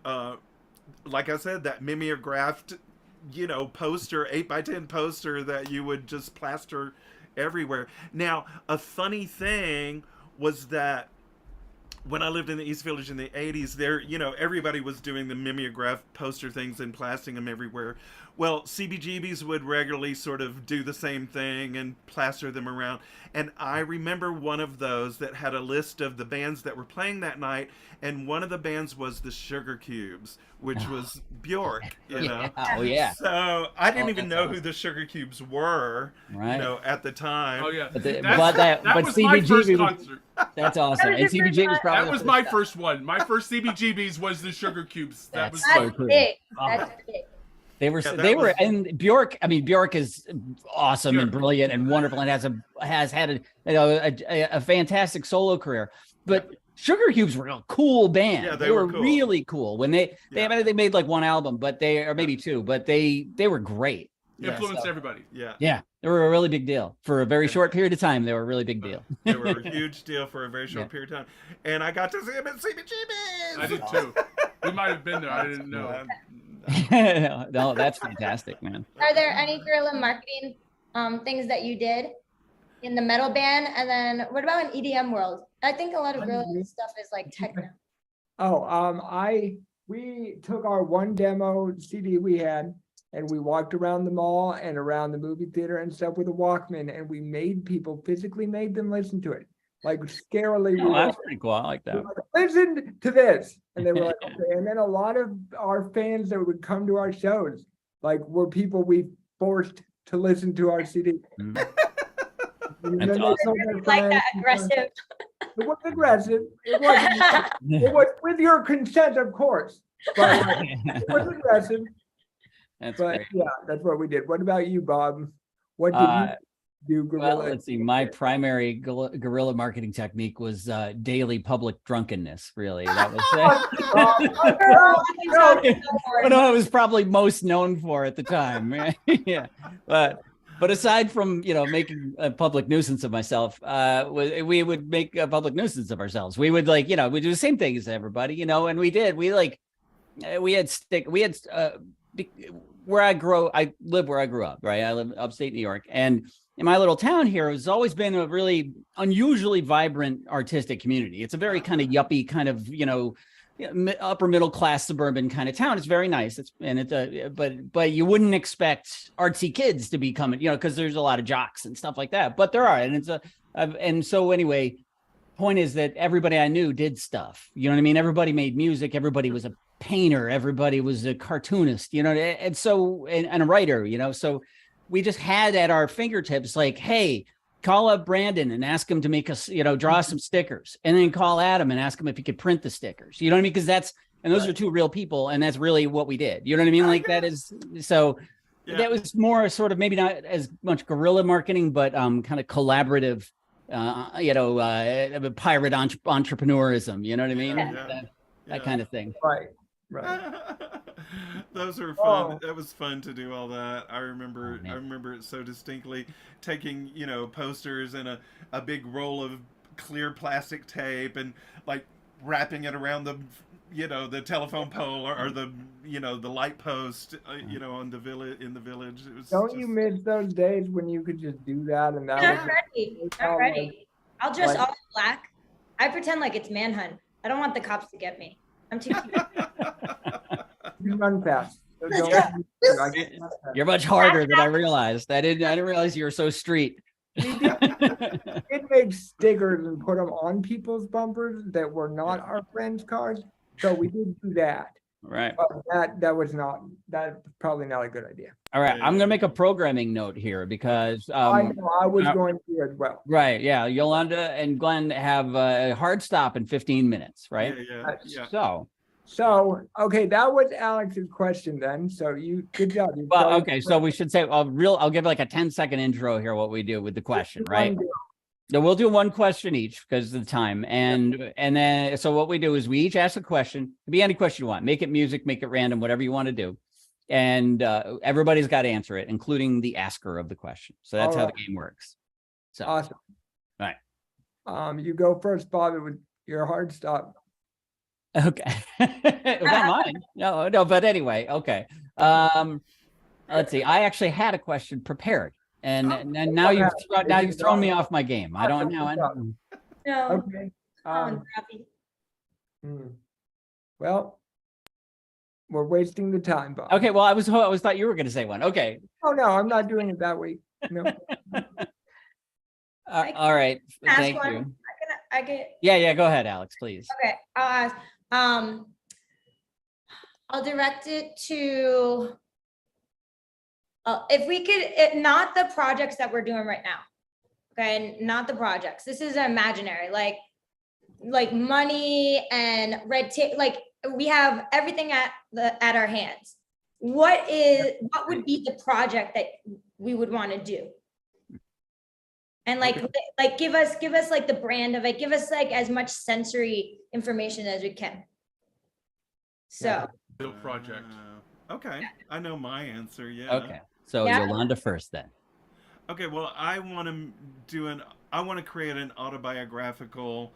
like I said, that mimeographed, poster, 8x10 poster that you would just plaster everywhere. Now, a funny thing was that when I lived in the East Village in the 80s, there, everybody was doing the mimeograph poster things and plastering them everywhere. Well, CBGBs would regularly sort of do the same thing and plaster them around. And I remember one of those that had a list of the bands that were playing that night, and one of the bands was the Sugar Cubes, which was Bjork, Oh yeah. So I didn't even know who the Sugar Cubes were, Right. at the time. Oh yeah. But That was my first CBGB concert. That's awesome. And CBGB was probably That was my first one. My first CBGBs was the Sugar Cubes. That was That's That's so cool. big. That's big. They were Yeah, they that were was- and Bjork. I mean, Bjork is awesome and brilliant and wonderful and has had a fantastic solo career. But Sugar Cubes were a cool band. Yeah, they were cool. really cool. When they made like one album, but or maybe Yeah. two, but they were great. influenced everybody. Yeah. Yeah, they were a really big deal for a very short period of time. They were a really big deal. They were a huge deal for a very short period of time. And I got to see them at CBGB's. I did too. We might have been there. I didn't know. No, that's fantastic, man. Are there any guerrilla marketing things that you did? in the metal band, and then what about an EDM world? I think a lot of I'm girl really- stuff is like techno. We took our one demo CD we had and we walked around the mall and around the movie theater and stuff with a Walkman, and we made people, physically made them listen to it. Like scarily, we Oh, were that's pretty cool. I like that. like, listen to this. And they were like, okay. And then a lot of our fans that would come to our shows, like, were people we forced to listen to our CD. Mm. And That's then they awesome. told their Like that friends, aggressive. It was aggressive. It was with your consent, of course. But it was aggressive. That's But great. yeah, that's what we did. What about you, Bob? What did Uh, you do, Well, Gorilla? let's see. My primary guerrilla marketing technique was daily public drunkenness. Really, that was it. Girl, I can tell you no more. What I was probably most known for at the time. Yeah, but aside from making a public nuisance of myself, we would make a public nuisance of ourselves. We would we do the same thing as everybody, and we did. We had where I live where I grew up, right? I live upstate New York, and in my little town here has always been a really unusually vibrant artistic community. It's a very kind of yuppie kind of, upper middle class suburban kind of town. It's very nice. But you wouldn't expect artsy kids to be coming, because there's a lot of jocks and stuff like that. But there are, and so anyway, point is that everybody I knew did stuff. You know what I mean? Everybody made music. Everybody was a painter. Everybody was a cartoonist. And so and a writer. So we just had at our fingertips, like, hey, call up Brandon and ask him to make us, draw some stickers, and then call Adam and ask him if he could print the stickers. You know what I mean? Because those are two real people, and that's really what we did. You know what I mean? Like that is so. Yeah. That was more sort of maybe not as much guerrilla marketing, but kind of collaborative, pirate entrepreneurism. You know what I mean? Yeah. That kind of thing. Right. Those were fun. Oh. That was fun to do all that. I remember. Oh, man. I remember it so distinctly. Taking posters and a big roll of clear plastic tape and like wrapping it around the telephone pole or the the light post on the village in the village. It was Don't you miss those days when you could just do that and that Yeah, was I'm ready. I'm ready. I'll dress all in black. I pretend like it's manhunt. I don't want the cops to get me. I'm too cute. you run fast. So Let's don't- go. I can't run fast. You're much harder than I realized. I didn't realize you were so street. It made stickers and put them on people's bumpers that were not our friends' cars. So we did do that. Right. But that's probably not a good idea. All right. Yeah, I'm yeah. gonna make a programming note here because I know, I was uh, going to as well. right, yeah, Yolanda and Glenn have a hard stop in 15 minutes, right? Yeah. So, Okay, that was Alex's question then. So good job. You well, told- okay, so we should say I'll give like a 10-second intro here what we do with the question, right? No, we'll do one question each because of the time. And then so what we do is we each ask a question. It could be any question you want. Make it music, make it random, whatever you want to do. And everybody's got to answer it, including the asker of the question. So that's how the game works. So Awesome. Right. You go first, Bob. It was your hard stop. okay. Not mine. No, but anyway, okay. Let's see. I actually had a question prepared. And now you've thrown me off my game. I don't know. No. Okay. I'm happy. Well, we're wasting the time, Bob. Okay, well, I thought you were going to say one. Okay. Oh, no, I'm not doing it that way. No. All right. Ask Thank one. you. I get. Yeah. Go ahead, Alex, please. Okay. I'll ask. I'll direct it to. If we could, not the projects that we're doing right now. Okay, not the projects. This is imaginary, like money and red tape. Like we have everything at our hands. What would be the project that we would want to do? And like give us like the brand of it. Give us like as much sensory information as we can. So. Build project. Okay, I know my answer. Yeah. Okay. So Yeah. Yolanda first then. Okay, well, I want to create an autobiographical,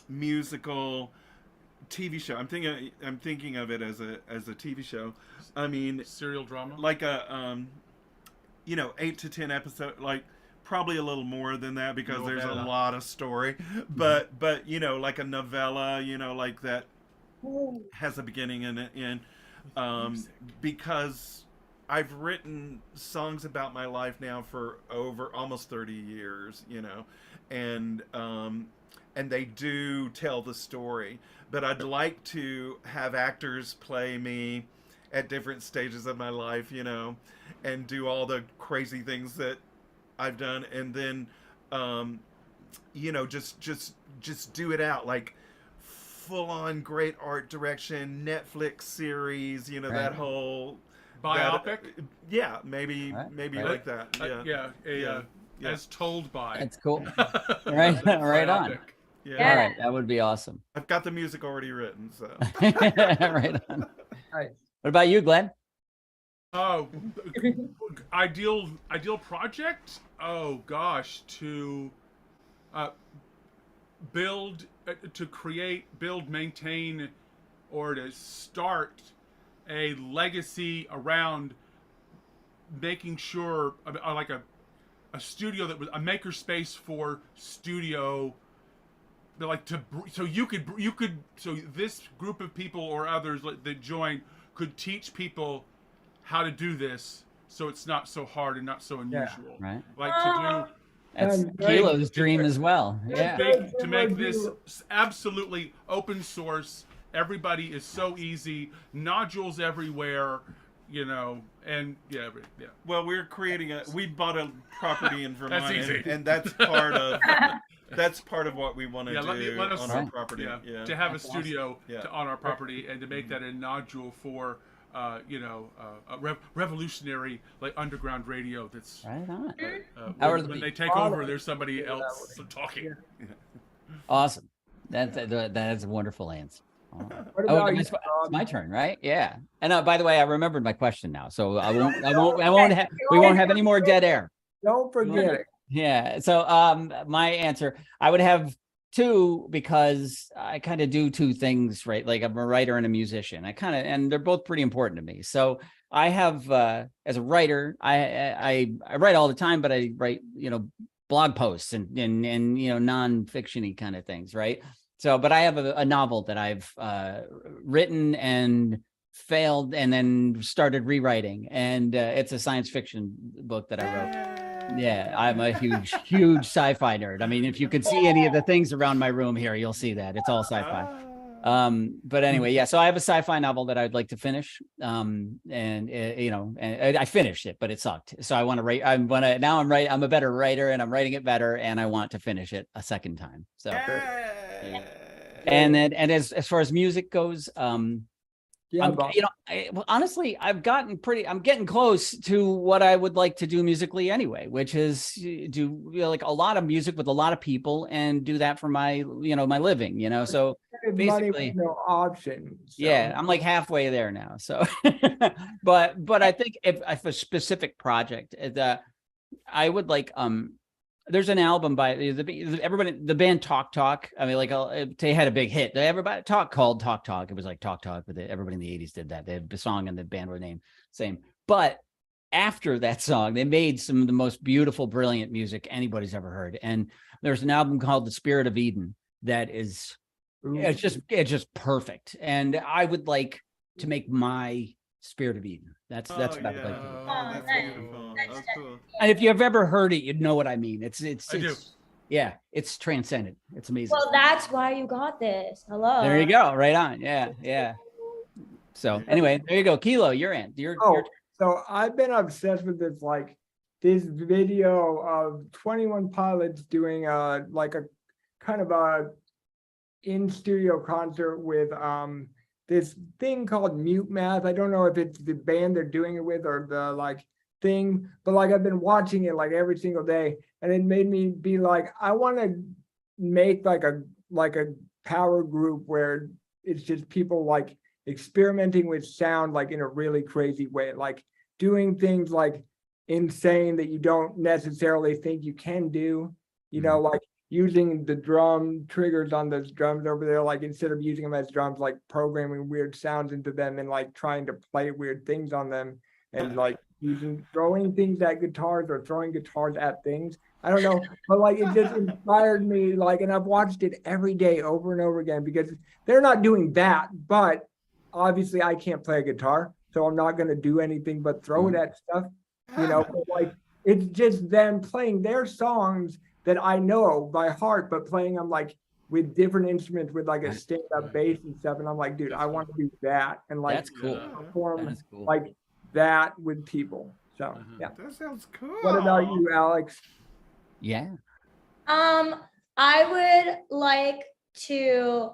musical TV show. I'm thinking of it as a TV show. I mean, Serial drama. like a 8 to 10 episode, like probably a little more than that because No there's a better. lot of story. But like a novella, like that has a beginning and an end. Because I've written songs about my life now for over almost 30 years, and they do tell the story. But I'd like to have actors play me at different stages of my life, and do all the crazy things that I've done, and then, just do it out like full on great art direction, Netflix series, that Right. whole Biopic. yeah, maybe Right. like that. Yeah, Yeah. Yeah. As told by. That's cool. Right, right on. Biopic. yeah. All right, that would be awesome. I've got the music already written, so. Right on. Nice. What about you, Glenn? Oh, ideal project. Oh gosh, to build, to create, build, maintain, or to start a legacy around making sure, like a studio that was a maker space for studio. Like so this group of people or others that join could teach people how to do this, so it's not so hard and not so unusual. Right. Like to That's Great. Kilo's dream as well. Yeah. to make this absolutely open source. Everybody is so easy. Nodules everywhere, and yeah. Well, we bought a property in Vermont, That's easy. and that's part of what we want to Yeah, do let us- on our Right. property. Yeah, Yeah. to have That's a studio awesome. Yeah. on our property and to make that a nodule for, a revolutionary like underground radio. That's Right on. when, Our- they take over, there's somebody else talking. Awesome. That's a wonderful answer. What Oh, about you, it's Bob? my turn, right? Yeah. And by the way, I remembered my question now, so we won't have any more dead air. Don't forget it. Yeah. So my answer, I would have two because I kind of do two things, right? Like I'm a writer and a musician. And they're both pretty important to me. So I have as a writer, I write all the time, but I write, blog posts and non-fiction-y kind of things, right? So, but I have a novel that I've written and failed and then started rewriting, and it's a science fiction book that I wrote. Yeah, I'm a huge sci-fi nerd. I mean, if you could see any of the things around my room here, you'll see that it's all sci-fi. But anyway, yeah. So I have a sci-fi novel that I'd like to finish. And I finished it, but it sucked. So I want to write. I'm a better writer, and I'm writing it better, and I want to finish it a second time. So, and as far as music goes, Yeah, I'm, Bob. honestly, I'm getting close to what I would like to do musically anyway, which is do like a lot of music with a lot of people and do that for my, my living, so Money basically- with no option. So. yeah, I'm like halfway there now. So, but I think if a specific project that I would like, there's an album by the band Talk Talk. I mean, like they had a big hit. Everybody called Talk Talk. It was like Talk Talk, but everybody in the 80s did that. They had the song and the band were named same. But after that song, they made some of the most beautiful, brilliant music anybody's ever heard. And there's an album called The Spirit of Eden that is, it's just perfect. And I would like to make my Spirit of Eden. That's what I'd like to do. That's nice. beautiful. That's Oh, cool. And if you've ever heard it, you'd know what I mean. It's I do. yeah, it's transcendent. It's amazing. Well, that's why you got this. Hello. There you go. Right on. Yeah. So anyway, there you go. Kilo, you're in. You're So I've been obsessed with this video of 21 Pilots doing like a kind of a in studio concert with this thing called Mute Math. I don't know if it's the band they're doing it with or the thing, but I've been watching it every single day, and it made me be like, I want to make like a power group where it's just people experimenting with sound in a really crazy way, doing things insane that you don't necessarily think you can do, using the drum triggers on those drums over there, instead of using them as drums, programming weird sounds into them and trying to play weird things on them and using throwing things at guitars or throwing guitars at things. I don't know, but like it just inspired me. Like, and I've watched it every day over and over again because they're not doing that. But obviously, I can't play a guitar, so I'm not going to do anything but throw it at stuff. You know, but like it's just them playing their songs that I know by heart, but playing them like with different instruments with like a stand-up bass and stuff. And I'm like, dude, I want to do that and like That's cool. perform That's cool. like that with people. So yeah. That sounds cool. What about you, Alex? Yeah. I would like to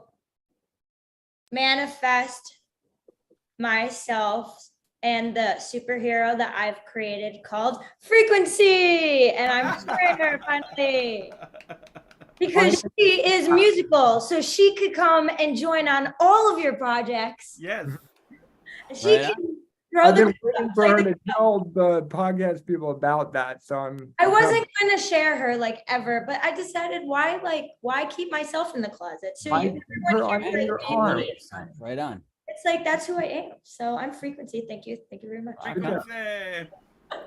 manifest myself and the superhero that I've created called Frequency. And I'm sharing her finally. Because she is musical, so she could come and join on all of your projects. Yes. She Right can throw I've the. been waiting for her to tell the podcast people about that. So I wasn't going to share her like ever, but I decided why keep myself in the closet? So Why you keep her everyone on here, your like, arm? Right on. it's like that's who I am. So I'm Frequency. Thank you very much. Frequency.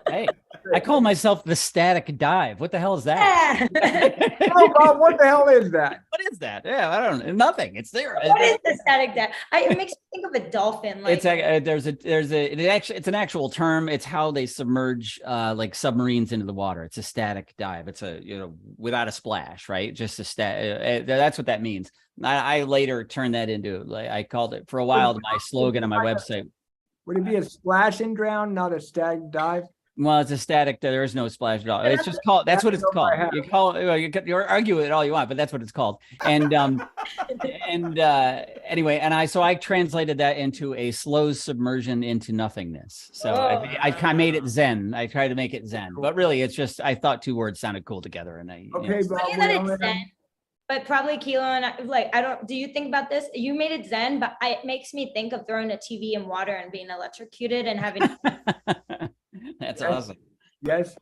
Hey, I call myself the Static Dive. What the hell is that? Yeah. Oh, Bob, what the hell is that? What is that? Yeah, I don't know. Nothing. It's there. What is the static death? It makes me think of a dolphin. Like It's it's an actual term. It's how they submerge like submarines into the water. It's a static dive. It's without a splash, right? Just a that's what that means. I later turned that into, like, I called it for a while my slogan on my website. Would it be a splash and drown, not a stag dive? Well, it's a static. There is no splash at all. It's just called. That's what it's called. You call it. Well, you argue it all you want, but that's what it's called. And anyway, so I translated that into a slow submersion into nothingness. So I kind of made it Zen. I tried to make it Zen, but really, it's just I thought two words sounded cool together, and Okay, Bob. funny that it's Zen, but probably Kilo and I, like, I don't, do you think about this? You made it Zen, but it makes me think of throwing a TV in water and being electrocuted and having. That's Yes. awesome. Yes.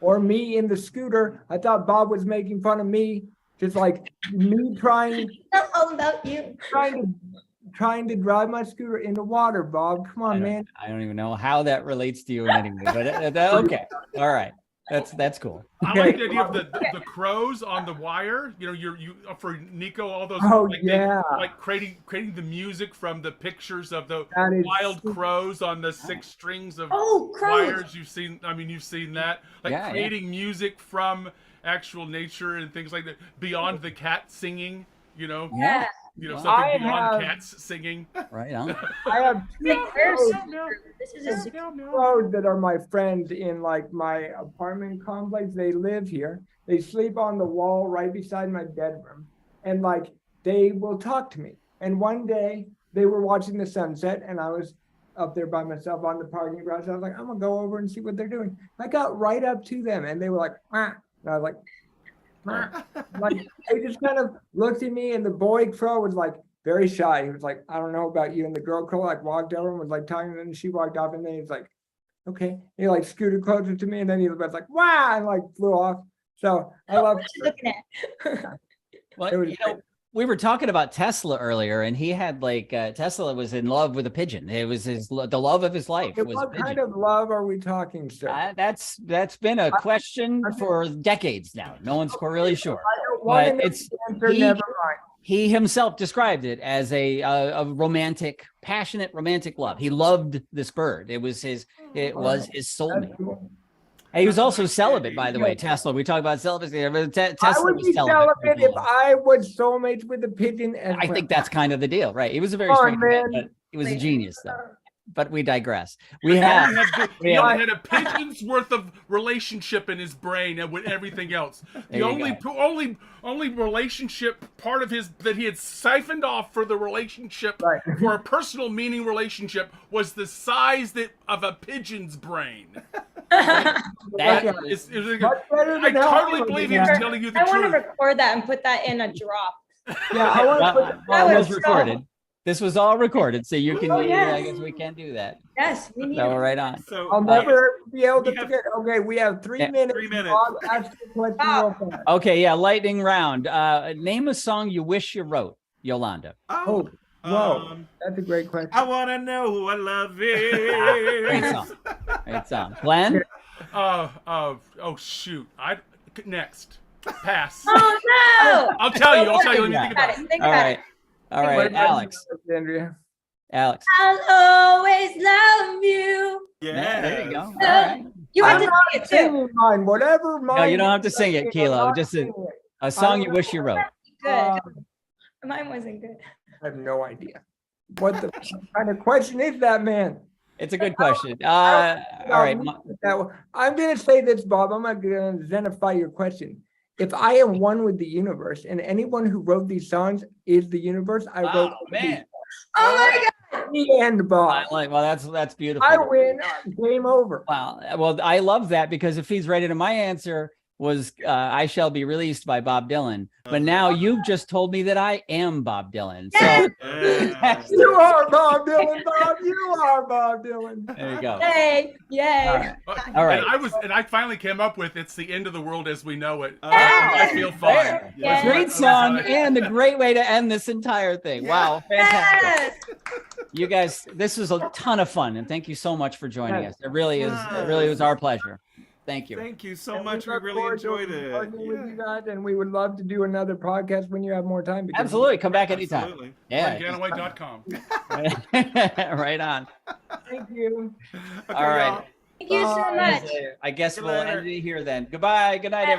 Or me in the scooter. I thought Bob was making fun of me, just like me trying Not all about you. to drive my scooter in the water. Bob, come on, man. I don't even know how that relates to you in any way, but okay, all right, that's cool. I like the idea of the crows on the wire. You know, you for Nico, all those Oh, like, yeah. like creating the music from the pictures of the That is wild super- crows on the 6 strings of Oh, crows. wires. You've seen that. Like Yeah, yeah. creating music from actual nature and things like that. Beyond the cat singing, Yeah, something I beyond have- cats singing. right on. I have two Like, there's crows, this is a secret. crows that are my friends in like my apartment complex. They live here. They sleep on the wall right beside my bedroom. And like they will talk to me. And one day they were watching the sunset and I was up there by myself on the parking garage. I was like, I'm gonna go over and see what they're doing. I got right up to them and they were like, ah. And I was like, ah. Like they just kind of looked at me and the boy crow was like very shy. He was like, I don't know about you. And the girl crow like walked over and was like talking to them and she walked off and then he was like, okay. And he like scooted closer to me and then he was like, wow, and like flew off. So I love What you looking at? Well, It was we were talking about Tesla earlier, and he had like Tesla was in love with a pigeon. It was the love of his life. Okay, Was what pigeon. kind of love are we talking, sir? That's been a question for decades now. No one's really sure. I don't want to But know it's the answer, he- never mind. He himself described it as a romantic, passionate romantic love. He loved this bird. It was his That's soulmate. cool. And he was also celibate, by the way. Tesla. We talk about celibacy. Tesla I would was be celibate. celibate if I was soulmates with a pigeon. As I well. think that's kind of the deal, right? He was a very Come on, strange man, man. but he was a genius, though. But we digress. He We have only had a pigeon's worth of relationship in his brain and with everything else. There The you only relationship part of his that he had siphoned off for the relationship Right. for a personal meaning relationship was the size of a pigeon's brain. that. It's like Much better I than totally Howard, believe he man. was telling you the I want to truth. record that and put that in a drop. Yeah, I want to put Well, That it was was recorded. This was all recorded, so you can. Oh, yeah, I yes. guess we can do that. Yes, we need So it. we're right on. So I'll never be able to we have- forget. Okay, we have 3 Yeah. minutes. 3 minutes. Bob, ask the question Wow. real fast. Okay, yeah, lightning round. Name a song you wish you wrote, Yolanda. oh, Whoa, that's a great question. I want to know who I love Great is. song. Great song. Glenn? Oh shoot. Next. Pass. Oh, no. I'll tell you. Let me Yeah. think about it. Think All about right. it. All What right, about Alex. you, Alexandria? Alex. I'll always love you. Yeah, there you go. All Yes. right. You have I'm to not sing it too. singing mine, whatever mine. No, you don't have to sing it, I'm Kilo. not Just singing it. a song you wish you wrote. Good. Um, Mine wasn't good. I have no idea. What the kind of question is that, man? It's a good question. All right. I'm going to say this, Bob. I'm not going to xenify your question. If I am one with the universe and anyone who wrote these songs is the universe, I wrote Oh, man. Oh my God. the end, Bob. Well, that's beautiful. I win. Game over. Wow. Well, I love that because if he's ready to, my answer was I Shall Be Released by Bob Dylan. But now you've just told me that I am Bob Dylan. So Yeah. You are Bob Dylan, Bob. You are Bob Dylan. there you go. Yay. Yay. All right. All right. And I finally came up with "It's the End of the World as We Know It." Yes. I feel fine. There. Yes. Great song and a great way to end this entire thing. Wow. Fantastic. Yes. You guys, this was a ton of fun. And thank you so much for joining us. It really was our pleasure. Thank you. Thank you so And much. We look really forward to enjoyed it. working with you guys, and we would love to do another podcast when you have more time. because- Absolutely. Come back anytime. Absolutely. Yeah. Ganaway.com. Right on. Thank you. Okay, All right. y'all. Thank you so much. I guess See you we'll later. end it here then. Goodbye. Good night, everyone.